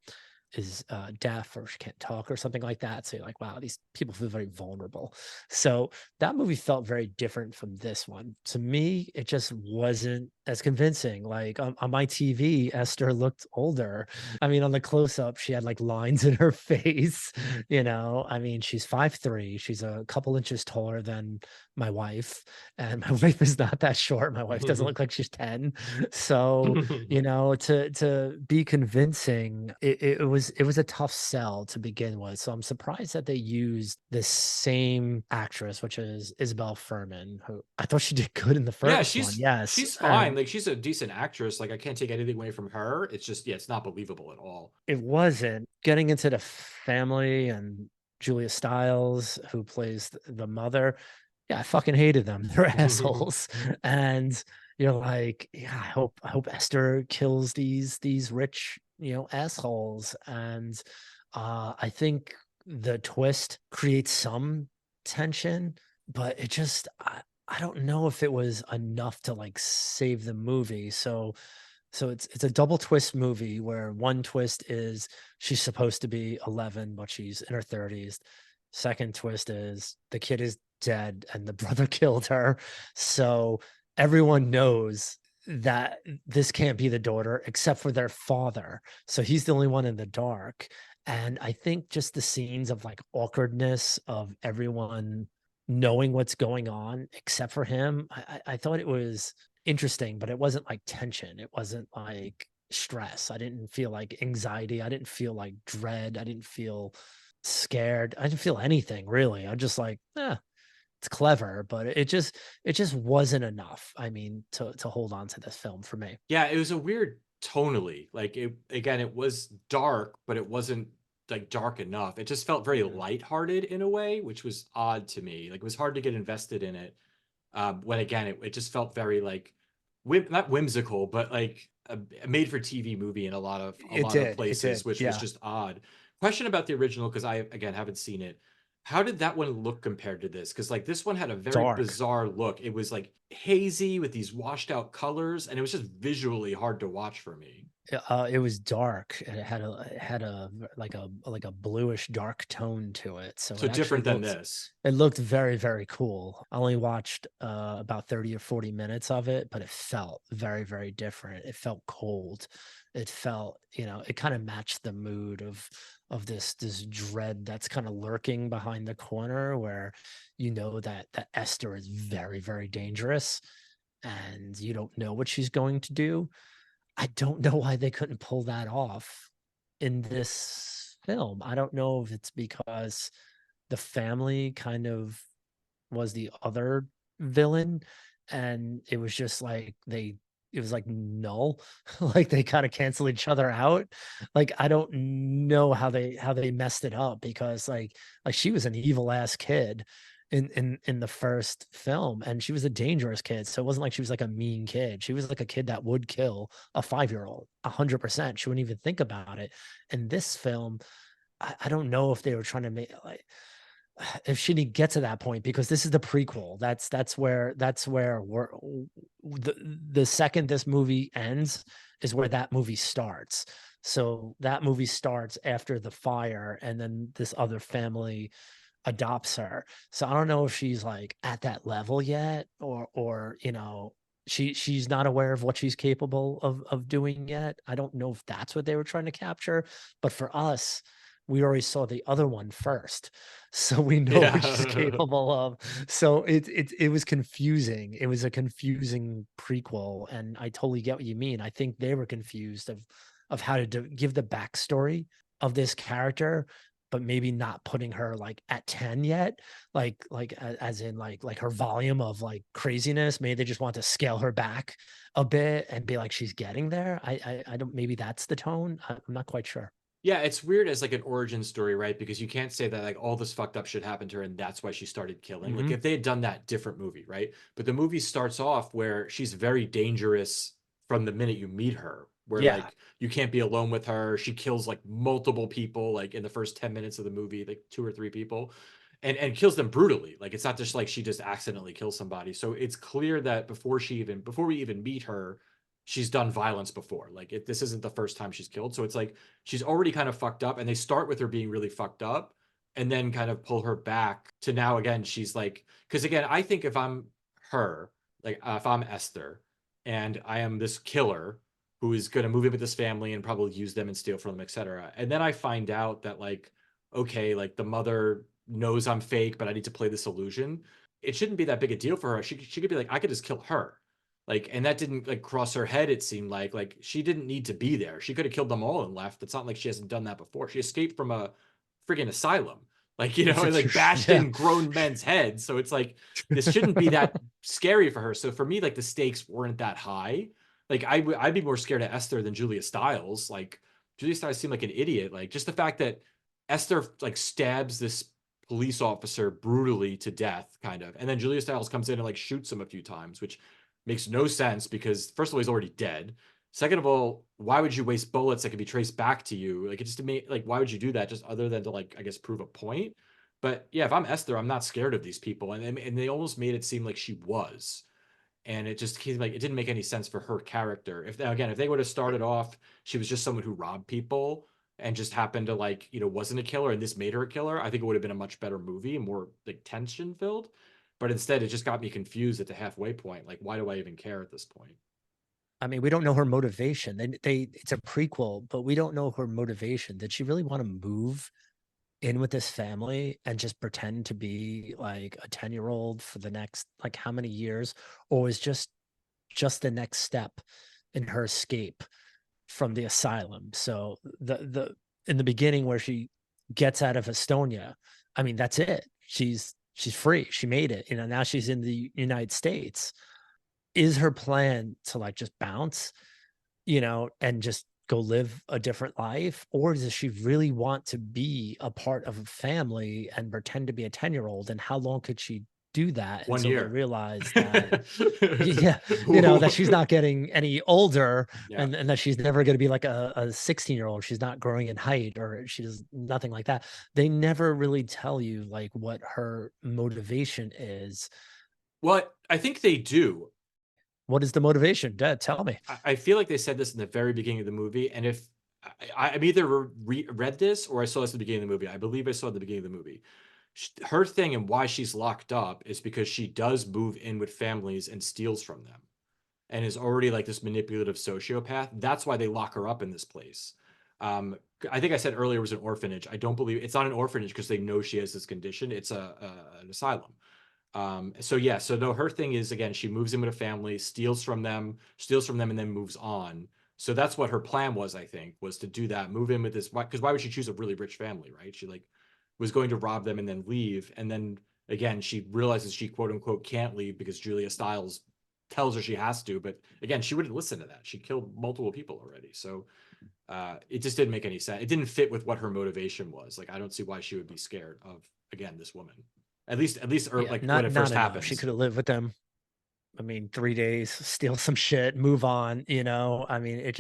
is deaf or she can't talk or something like that. So you're like, wow, these people feel very vulnerable. So that movie felt very different from this one. To me, it just wasn't as convincing. Like on my TV, Esther looked older. I mean, on the close-up, she had like lines in her face. I mean, she's 5'3". She's a couple inches taller than my wife, and my wife is not that short. My wife doesn't look like she's 10. So to be convincing, it was a tough sell to begin with. So I'm surprised that they used the same actress, which is Isabel Furman, who I thought she did good in the Yeah, first one. Yes. she's fine. Like she's a decent actress. Like I can't take anything away from her. It's just, yeah, it's not believable at all. It wasn't getting into the family and Julia Stiles, who plays the mother. Yeah, I fucking hated them. They're assholes. And you're like, yeah, I hope Esther kills these rich, assholes. And I think the twist creates some tension, but it just I don't know if it was enough to like save the movie. So it's a double twist movie where one twist is she's supposed to be 11, but she's in her 30s. Second twist is the kid is dead and the brother killed her. So everyone knows that this can't be the daughter except for their father. So he's the only one in the dark. And I think just the scenes of like awkwardness of everyone knowing what's going on except for him, I thought it was interesting, but it wasn't like tension. It wasn't like stress. I didn't feel like anxiety. I didn't feel like dread. I didn't feel scared. I didn't feel anything really. I'm just like, it's clever, but it just wasn't enough. I mean, to hold on to this film for me. Yeah, it was a weird tonally. Like it again, it was dark, but it wasn't like dark enough. It just felt very Mhm. lighthearted in a way, which was odd to me. Like it was hard to get invested in it. When again, it just felt very like not whimsical, but like a made for TV movie in a It lot of did. It places, did. which was Yeah. just odd. Question about the original, because I again haven't seen it. How did that one look compared to this? Because like this one had a very Dark. bizarre look. It was like hazy with these washed out colors, and it was just visually hard to watch for me. It was dark and it had a bluish dark tone to it. So So it actually different than looked this. it looked very, very cool. I only watched about 30 or 40 minutes of it, but it felt very, very different. It felt cold. It felt, it kind of matched the mood of this dread that's kind of lurking behind the corner where that Esther is very, very dangerous and you don't know what she's going to do. I don't know why they couldn't pull that off in this film. I don't know if it's because the family kind of was the other villain and it was just like it was like null. Like they kind of cancel each other out. Like I don't know how they messed it up because like she was an evil ass kid in the first film and she was a dangerous kid. So it wasn't like she was like a mean kid. She was like a kid that would kill a 5-year-old 100%. She wouldn't even think about it. In this film, I don't know if they were trying to make like if she didn't get to that point because this is the prequel. That's where the second this movie ends is where that movie starts. So that movie starts after the fire, and then this other family adopts her. So I don't know if she's like at that level yet, or she's not aware of what she's capable of doing yet. I don't know if that's what they were trying to capture, but for us, we already saw the other one first, so we know what she's Yeah. capable of. So it was confusing. It was a confusing prequel, and I totally get what you mean. I think they were confused of how to give the backstory of this character, but maybe not putting her like at 10 yet, as in like her volume of like craziness. Maybe they just want to scale her back a bit and be like she's getting there. I don't, maybe that's the tone. I'm not quite sure. Yeah, it's weird as like an origin story, right? Because you can't say that like all this fucked up shit happened to her and that's why she started killing. Like Hmm. if they had done that, different movie, right? But the movie starts off where she's very dangerous from the minute you meet her, where Yeah. like you can't be alone with her. She kills like multiple people, like in the first 10 minutes of the movie, like two or three people, and kills them brutally. Like it's not just like she just accidentally kills somebody. So it's clear that before we even meet her, she's done violence before. Like this isn't the first time she's killed. So it's like she's already kind of fucked up, and they start with her being really fucked up and then kind of pull her back to now again she's like, because again I think if I'm her, like if I'm Esther and I am this killer who is going to move in with this family and probably use them and steal from them, etc., and then I find out that like okay, like the mother knows I'm fake but I need to play this illusion, it shouldn't be that big a deal for her. She could be like, I could just kill her. Like, and that didn't like cross her head, it seemed like she didn't need to be there. She could have killed them all and left. It's not like she hasn't done that before. She escaped from a friggin' asylum. Like, and like bashed Yeah. in grown men's heads. So it's like this shouldn't be that scary for her. So for me, like the stakes weren't that high. Like I'd be more scared of Esther than Julia Stiles. Like Julia Stiles seemed like an idiot. Like just the fact that Esther like stabs this police officer brutally to death, kind of, and then Julia Stiles comes in and like shoots him a few times, which makes no sense because first of all, he's already dead. Second of all, why would you waste bullets that could be traced back to you? Like it just to me, like why would you do that? Just other than to like I guess prove a point. But yeah, if I'm Esther, I'm not scared of these people, and they almost made it seem like she was, and it just seemed like it didn't make any sense for her character. If again, if they would have started off, she was just someone who robbed people and just happened to like wasn't a killer, and this made her a killer, I think it would have been a much better movie and more like tension filled. But instead, it just got me confused at the halfway point. Like, why do I even care at this point? I mean, we don't know her motivation. They it's a prequel, but we don't know her motivation. Did she really want to move in with this family and just pretend to be like a 10-year-old for the next like how many years? Or was just the next step in her escape from the asylum? So the in the beginning where she gets out of Estonia, I mean, that's it. She's free. She made it. Now she's in the United States. Is her plan to like just bounce, and just go live a different life? Or does she really want to be a part of a family and pretend to be a 10-year-old? And how long could she do that One until they year. realize that, yeah, that she's not getting any older, Yeah. and that she's never going to be like a 16-year-old. She's not growing in height, or she's nothing like that. They never really tell you like what her motivation is. Well, I think they do. What is the motivation? Dad, tell me. I feel like they said this in the very beginning of the movie, and if I've either read this or I saw this at the beginning of the movie. I believe I saw it at the beginning of the movie. Her thing and why she's locked up is because she does move in with families and steals from them, and is already like this manipulative sociopath. That's why they lock her up in this place. Um, I think I said earlier it was an orphanage. I don't believe it's not an orphanage because they know she has this condition. It's an asylum. So yeah, so no, her thing is again, she moves in with a family, steals from them, and then moves on. So that's what her plan was, I think, was to do that, move in with this. Because why would she choose a really rich family, right? She like was going to rob them and then leave, and then again, she realizes she quote unquote can't leave because Julia Stiles tells her she has to. But again, she wouldn't listen to that. She killed multiple people already, so it just didn't make any sense. It didn't fit with what her motivation was. Like, I don't see why she would be scared of again this woman. At least, or Yeah, like when not it not first enough. She happens. could have lived with them. I mean, 3 days, steal some shit, move on, I mean, it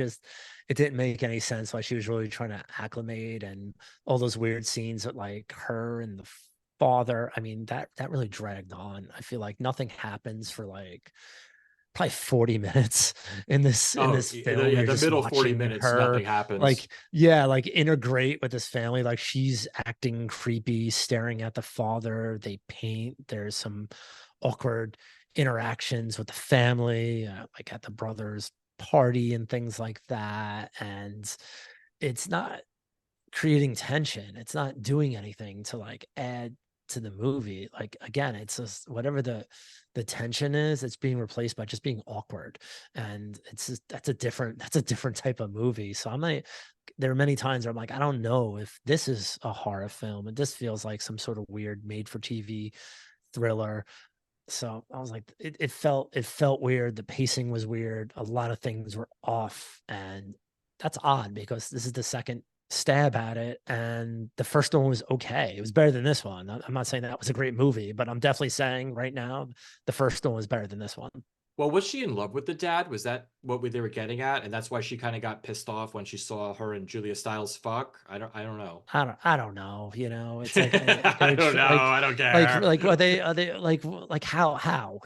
didn't make any sense why she was really trying to acclimate, and all those weird scenes with like her and the father. I mean, that really dragged on. I feel like nothing happens for like probably 40 minutes in Oh, this film. yeah, You're the just middle 40 watching minutes, her nothing happens. like, yeah, like integrate with this family. Like she's acting creepy, staring at the father. They paint. There's some awkward interactions with the family, like at the brother's party and things like that. And it's not creating tension. It's not doing anything to like add to the movie. Like again, it's just whatever the tension is, it's being replaced by just being awkward. And it's just that's a different type of movie. So I'm like, there are many times where I'm like, I don't know if this is a horror film. And this feels like some sort of weird made for TV thriller. So I was like, it felt weird. The pacing was weird. A lot of things were off, and that's odd because this is the second stab at it, and the first one was okay. It was better than this one. I'm not saying that was a great movie, but I'm definitely saying right now the first one was better than this one. Well, was she in love with the dad? Was that what they were getting at? And that's why she kind of got pissed off when she saw her and Julia Stiles fuck? I don't know. I don't know. It's like I don't know. I don't care. are they like how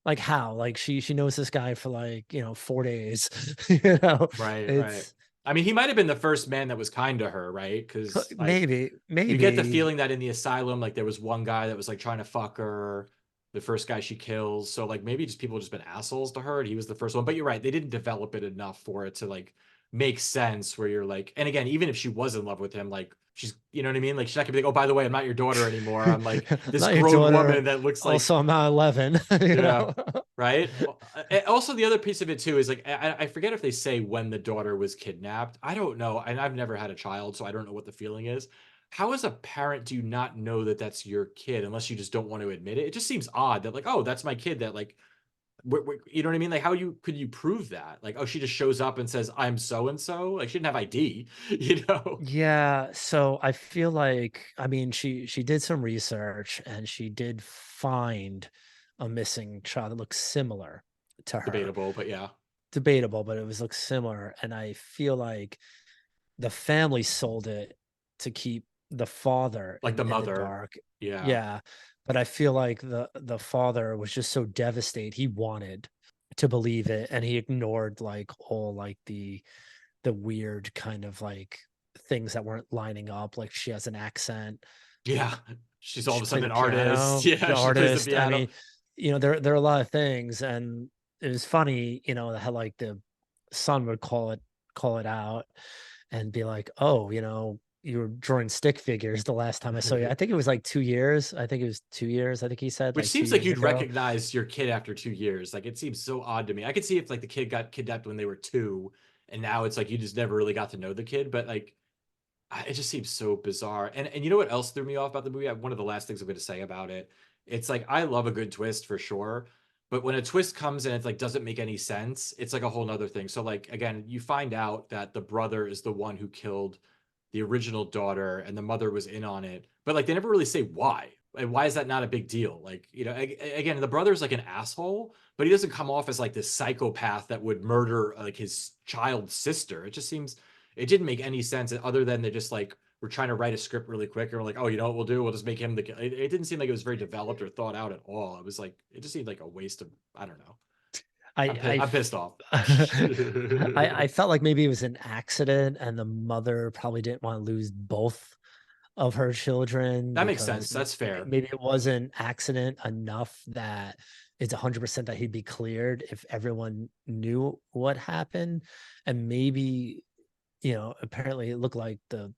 like how like she knows this guy for like 4 days. Right, right. It's I mean, he might have been the first man that was kind to her, right? Because like maybe you get the maybe feeling that in the asylum, like there was one guy that was like trying to fuck her, the first guy she kills. So like maybe just people just been assholes to her, and he was the first one. But you're right, they didn't develop it enough for it to like make sense. Where you're like, and again, even if she was in love with him, like she's, you know what I mean? Like she's not gonna be like, oh, by the way, I'm not your daughter anymore. I'm like this not your grown daughter. woman that looks like Also, I'm not 11. yeah. Right. Also, the other piece of it too is like I forget if they say when the daughter was kidnapped. I don't know, and I've never had a child, so I don't know what the feeling is. How, as a parent, do you not know that that's your kid unless you just don't want to admit it? It just seems odd that like, oh, that's my kid. That like, you know what I mean? Like, how you could you prove that? Like, oh, she just shows up and says, "I'm so and so." Like, she didn't have ID, you know? Yeah, so I feel like, I mean, she did some research and she did find a missing child that looks similar to her. Debatable, but yeah. Debatable, but it was looks similar. And I feel like the family sold it to keep the father Like the in the mother. dark. Yeah. Yeah. But I feel like the father was just so devastated. He wanted to believe it, and he ignored like all like the weird kind of like things that weren't lining up. Like she has an accent. Yeah. She's all She of a played sudden the an artist. piano, Yeah, the she plays the artist. I piano. mean, there are a lot of things, and it was funny, how like the son would call it out and be like, "Oh, you were drawing stick figures the last time I saw you." I think it was like 2 years. I think it was 2 years. I think he said Which like two seems like years you'd ago. recognize your kid after 2 years. Like it seems so odd to me. I could see if like the kid got kidnapped when they were two, and now it's like you just never really got to know the kid. But like it just seems so bizarre. And you know what else threw me off about the movie? One of the last things I'm going to say about it. It's like I love a good twist for sure, but when a twist comes and it like doesn't make any sense, it's like a whole nother thing. So like again, you find out that the brother is the one who killed the original daughter and the mother was in on it, but like they never really say why. And why is that not a big deal? Like, again, the brother's like an asshole, but he doesn't come off as like this psychopath that would murder like his child sister. It just seems it didn't make any sense other than they just like were trying to write a script really quick and we're like, oh, you know what we'll do? We'll just make him it didn't seem like it was very developed or thought out at all. It was like it just seemed like a waste of I don't know. I'm pissed off. I felt like maybe it was an accident, and the mother probably didn't want to lose both of her children That makes because sense. That's fair. maybe it wasn't accident enough that it's 100% that he'd be cleared if everyone knew what happened. And maybe, apparently it looked like the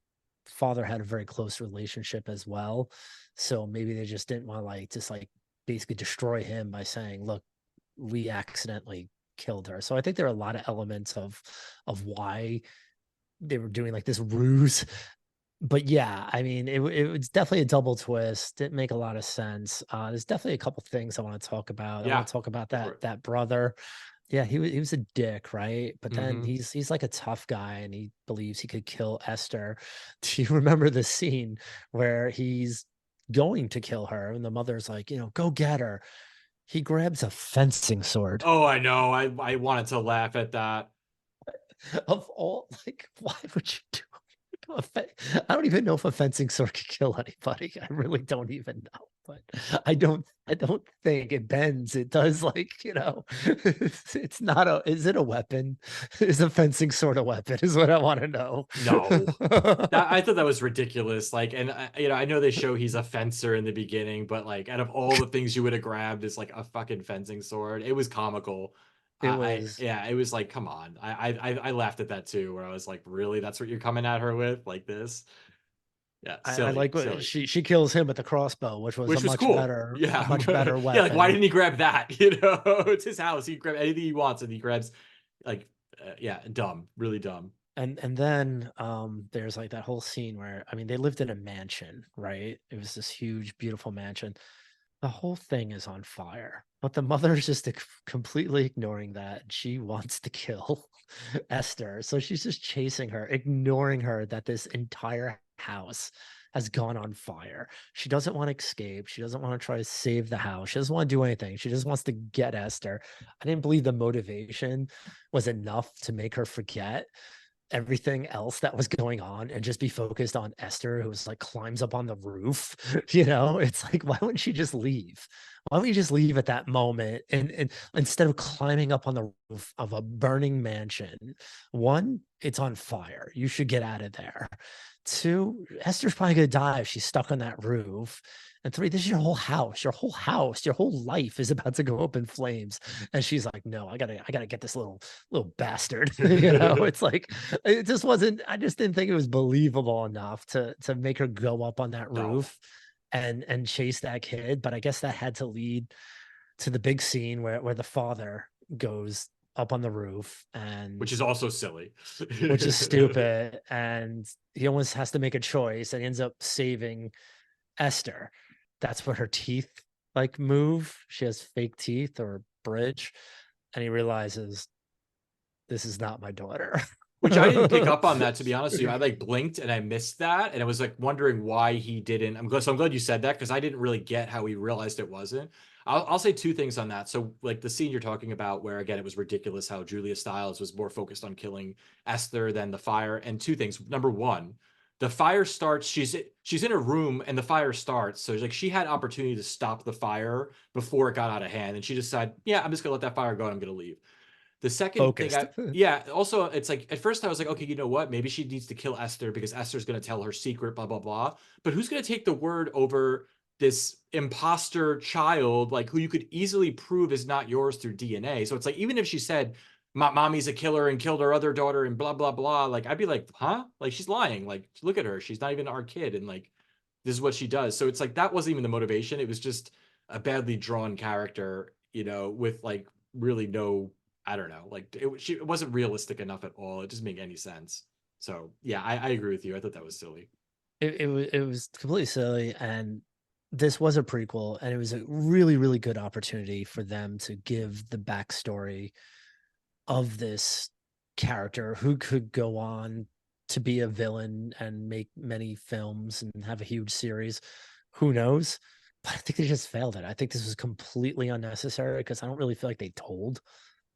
father had a very close relationship as well. So maybe they just didn't want to like just like basically destroy him by saying, look, we accidentally killed her. So I think there are a lot of elements of why they were doing like this ruse. But yeah, I mean, it was definitely a double twist. Didn't make a lot of sense. There's definitely a couple things I want to talk about. I Yeah, want to talk about go for it. that brother. Yeah, he was a dick, right? But then Mm-hmm. he's like a tough guy, and he believes he could kill Esther. Do you remember the scene where he's going to kill her, and the mother's like, go get her? He grabs a fencing sword. Oh, I know. I wanted to laugh at that. Of all, like, why would you do I don't even know if a fencing sword could kill anybody. I really don't even know. But I don't think it bends. It does like, it's not is it a weapon? Is a fencing sword a weapon is what I want to know. No. I thought that was ridiculous. Like, and I know they show he's a fencer in the beginning, but like, out of all the things you would have grabbed, is like a fucking fencing sword. It was comical. It was Yeah, it was like, come on. I laughed at that too, where I was like, really, that's what you're coming at her with, like this? Yeah, I silly, like what silly. she kills him with the crossbow, which was Which was cool. a Yeah, much better yeah. Like, why weapon. didn't he grab that? It's his house. He can grab anything he wants, and he grabs, like, yeah, dumb, really dumb. And then there's like that whole scene where I mean they lived in a mansion, right? It was this huge, beautiful mansion. The whole thing is on fire, but the mother's just completely ignoring that. She wants to kill Esther. So she's just chasing her, ignoring her that this entire house has gone on fire. She doesn't want to escape. She doesn't want to try to save the house. She doesn't want to do anything. She just wants to get Esther. I didn't believe the motivation was enough to make her forget everything else that was going on and just be focused on Esther, who was like climbs up on the roof. It's like, why wouldn't she just leave? Why don't you just leave at that moment and instead of climbing up on the roof of a burning mansion? One, it's on fire. You should get out of there. Two, Esther's probably gonna die if she's stuck on that roof. And three, this is your whole house. Your whole house, your whole life is about to go up in flames. And she's like, no, I gotta get this little bastard. It's like it just wasn't, I just didn't think it was believable enough to make her go up on that No, roof and chase that kid. But I guess that had to lead to the big scene where the father goes up on the roof, and which is also silly. which is stupid, and he almost has to make a choice and he ends up saving Esther. That's what her teeth like move. She has fake teeth or bridge, and he realizes this is not my daughter. Which I didn't pick up on that, to be honest with you. I like blinked and I missed that, and I was like wondering why he didn't. So I'm glad you said that because I didn't really get how he realized it wasn't. I'll say two things on that. So like the scene you're talking about where again it was ridiculous how Julia Stiles was more focused on killing Esther than the fire. And two things. Number one, the fire starts, she's in a room and the fire starts. So like she had opportunity to stop the fire before it got out of hand. And she decided, yeah, I'm just gonna let that fire go and I'm gonna leave. The second thing Focused. I yeah, also it's like at first I was like, okay, you know what? Maybe she needs to kill Esther because Esther's gonna tell her secret, blah, blah, blah. But who's gonna take the word over this imposter child, like who you could easily prove is not yours through DNA? So it's like even if she said mommy's a killer and killed her other daughter and blah blah blah, like I'd be like, huh? Like she's lying. Like look at her. She's not even our kid, and like this is what she does. So it's like that wasn't even the motivation. It was just a badly drawn character, with like really no, I don't know, like it wasn't realistic enough at all. It doesn't make any sense. So yeah, I agree with you. I thought that was silly. It was completely silly, and this was a prequel, and it was a really, really good opportunity for them to give the backstory of this character who could go on to be a villain and make many films and have a huge series. Who knows? But I think they just failed it. I think this was completely unnecessary because I don't really feel like they told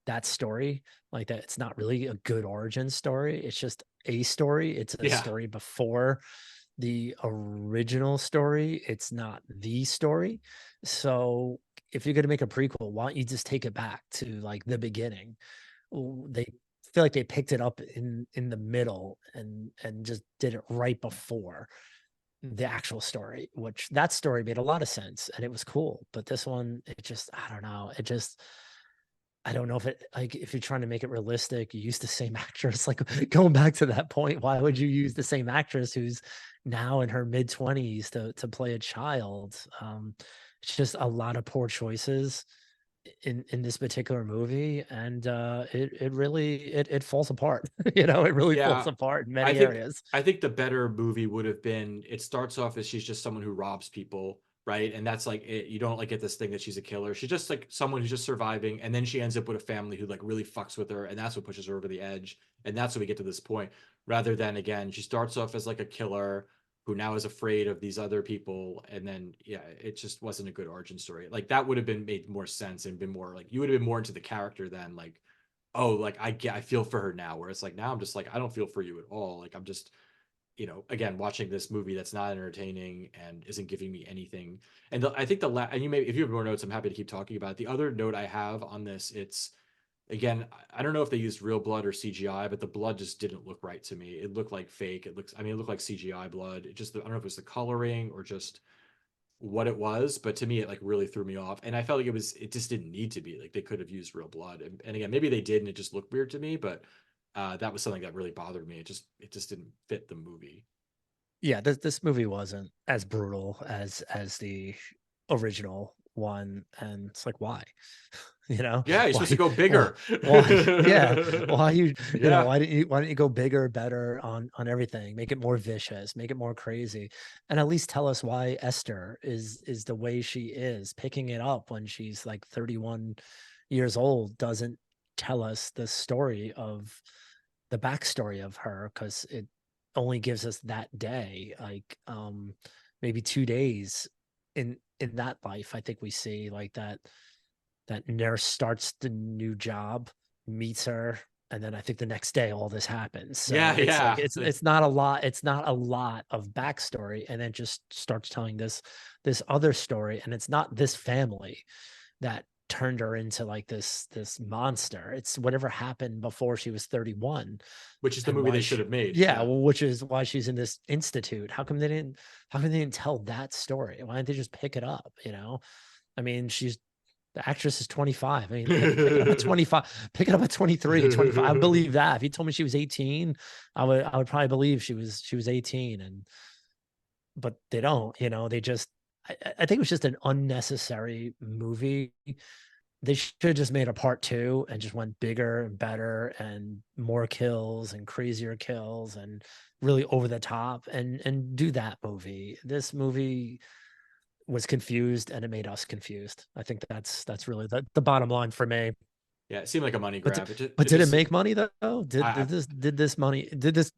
that story like that. It's not really a good origin story. It's just a story. It's a Yeah. story before the original story. It's not the story. So if you're going to make a prequel, why don't you just take it back to like the beginning? They feel like they picked it up in the middle and just did it right before the actual story, which that story made a lot of sense and it was cool. But this one, it just, I don't know. It just, I don't know if it, like, if you're trying to make it realistic, you use the same actress. Like going back to that point, why would you use the same actress who's now in her mid-20s to play a child? It's just a lot of poor choices in this particular movie, and it really it falls apart. It really falls Yeah. apart in I many think areas. I think the better movie would have been it starts off as she's just someone who robs people, right? And that's like it, you don't like get this thing that she's a killer. She's just like someone who's just surviving, and then she ends up with a family who like really fucks with her, and that's what pushes her over the edge. And that's when we get to this point. Rather than again, she starts off as like a killer who now is afraid of these other people, and then yeah, it just wasn't a good origin story. Like that would have been made more sense and been more like you would have been more into the character than like oh, like I feel for her now. Where it's like now I'm just like I don't feel for you at all. Like I'm just again watching this movie that's not entertaining and isn't giving me anything. And I think and you may if you have more notes, I'm happy to keep talking about it. The other note I have on this, it's again I don't know if they used real blood or CGI, but the blood just didn't look right to me. It looked like fake. It looked like CGI blood. It just I don't know if it was the coloring or just what it was, but to me it like really threw me off. And I felt like it just didn't need to be like they could have used real blood. And again, maybe they did and it just looked weird to me, but that was something that really bothered me. It just didn't fit the movie. Yeah, this movie wasn't as brutal as the original one, and it's like why? Yeah, you're supposed to Why go why bigger. why yeah, why Yeah. why didn't you go bigger, better on everything? Make it more vicious, make it more crazy, and at least tell us why Esther is the way she is. Picking it up when she's like 31 years old doesn't tell us the story of the backstory of her because it only gives us that day, like maybe 2 days in that life. I think we see like that nurse starts the new job, meets her, and then I think the next day all this happens. So Yeah, it's like yeah. it's not a lot. It's not a lot of backstory, and then just starts telling this other story, and it's not this family that turned her into like this monster. It's whatever happened before she was 31 Which is the and movie why they should she, have made. yeah, Yeah. well, which is why she's in this institute. How come they didn't tell that story? Why didn't they just pick it up? I mean, the actress is 25. I mean, pick it up at 25, pick it up at 23, 25. I believe that. If you told me she was 18, I would probably believe she was 18. But they don't, they just, I think it was just an unnecessary movie. They should have just made a part two and just went bigger and better and more kills and crazier kills and really over the top and do that movie. This movie was confused and it made us confused. I think that's really the bottom line for me. Yeah, it seemed like a money But grab. but did it make money though? I, Did this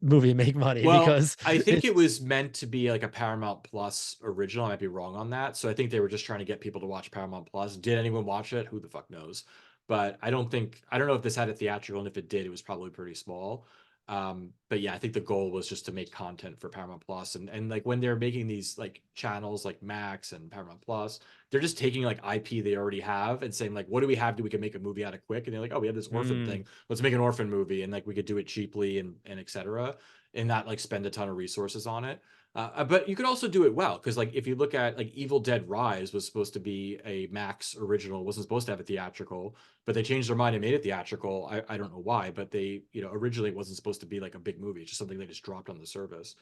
movie make money? Well, Because I think it it's was meant to be like a Paramount Plus original. I might be wrong on that. So I think they were just trying to get people to watch Paramount Plus. Did anyone watch it? Who the fuck knows? But I don't know if this had a theatrical, and if it did, it was probably pretty small. But yeah, I think the goal was just to make content for Paramount Plus, and like when they're making these like channels like Max and Paramount Plus, they're just taking like IP they already have and saying like, what do we have that we can make a movie out of quick? And they're like, oh, we have this orphan mm, thing. Let's make an orphan movie, and like we could do it cheaply and etc. And not like spend a ton of resources on it. But you could also do it well because like if you look at like Evil Dead Rise was supposed to be a Max original, wasn't supposed to have a theatrical, but they changed their mind and made it theatrical. I don't know why, but they, you know, originally it wasn't supposed to be like a big movie. It's just something they just dropped on the service,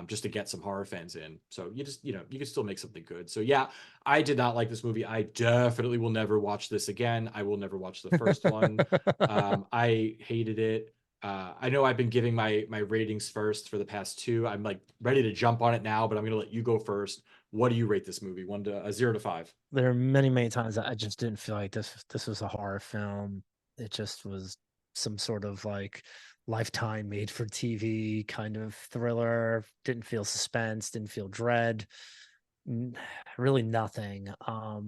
just to get some horror fans in. So you just, you know, you can still make something good. So yeah, I did not like this movie. I definitely will never watch this again. I will never watch the first one. I hated it. I know I've been giving my ratings first for the past two. I'm like ready to jump on it now, but I'm gonna let you go first. What do you rate this movie? 0 to 5? there are many times that I just didn't feel like this was a horror film. It just was some sort of like Lifetime made for TV kind of thriller. Didn't feel suspense, didn't feel dread. Really nothing. I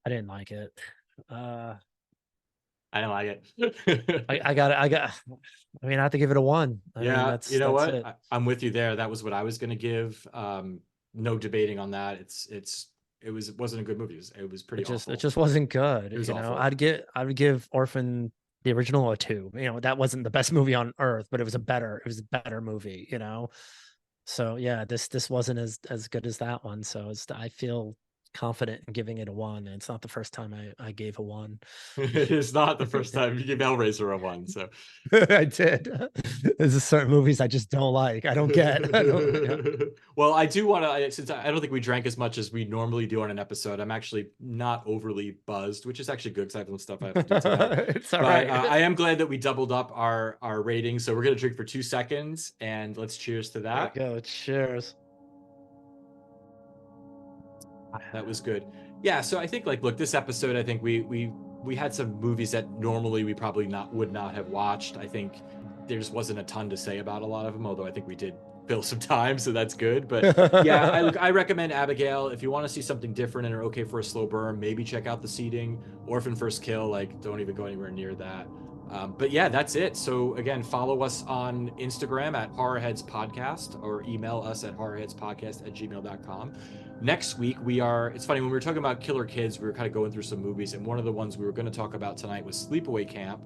didn't like it. Uh I don't like it. I mean, I have to give it a 1. I mean, Yeah, you know that's what? it. I'm with you there. That was what I was gonna give. No debating on that. It wasn't a good movie. It was pretty It awful. just wasn't good. It was You know, awful. I would give Orphan the original a 2. You know, that wasn't the best movie on earth, but it was a better movie, you know. So yeah, this wasn't as good as that one. So I feel confident in giving it a 1. And it's not the first time I gave a 1. It is not the first time you give Hellraiser a 1, so I did. There's just certain movies I just don't like. I don't get. I don't. Yeah. well, I do want to, since I don't think we drank as much as we normally do on an episode, I'm actually not overly buzzed, which is actually good because I have some stuff I have to do tonight. It's all But right. I am glad that we doubled up our rating. So we're gonna drink for 2 seconds, and let's cheers to There we that. go. Cheers. That was good. Yeah, so I think like look, this episode, I think we had some movies that normally we probably not would not have watched. I think there just wasn't a ton to say about a lot of them, although I think we did fill some time, so that's good. But yeah, I recommend Abigail if you want to see something different and are okay for a slow burn. Maybe check out The Seeding, Orphan First Kill. Like, don't even go anywhere near that. But yeah, that's it. So again, follow us on Instagram at horrorheadspodcast or email us at horrorheadspodcast@gmail.com. Next week it's funny, when we were talking about killer kids, we were kind of going through some movies, and one of the ones we were going to talk about tonight was Sleepaway Camp.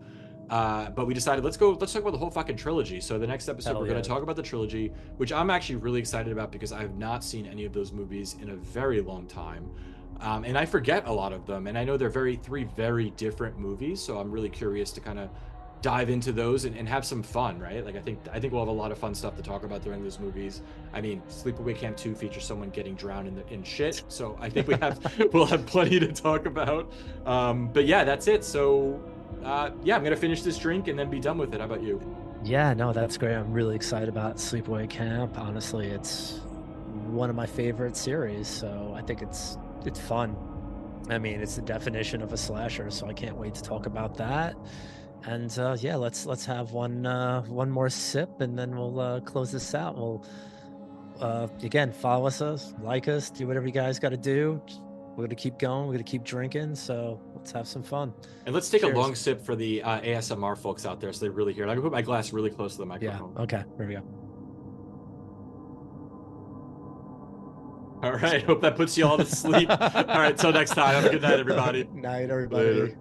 But we decided let's talk about the whole fucking trilogy. So the next episode we're going to talk about the trilogy, which I'm actually really excited about because I have not seen any of those movies in a very long time. And I forget a lot of them, and I know they're three very different movies, so I'm really curious to kind of dive into those and have some fun, right? Like I think we'll have a lot of fun stuff to talk about during those movies. I mean, Sleepaway Camp 2 features someone getting drowned in shit, so I think we'll have plenty to talk about. But yeah, that's it. So yeah, I'm gonna finish this drink and then be done with it. How about you? Yeah, no, that's great. I'm really excited about Sleepaway Camp. Honestly, it's one of my favorite series, so I think it's fun. I mean, it's the definition of a slasher, so I can't wait to talk about that. And yeah, let's have one more sip, and then we'll close this out. We'll again follow us, like us, do whatever you guys got to do. We're gonna keep going. We're gonna keep drinking. So let's have some fun. And let's take Cheers. a long sip for the ASMR folks out there, so they really hear it. I'm gonna put my glass really close to the microphone. Yeah. Okay. There we go. All right. Hope that puts you all to sleep. All right. Till next time. Have a good night, everybody. Night, everybody. Later.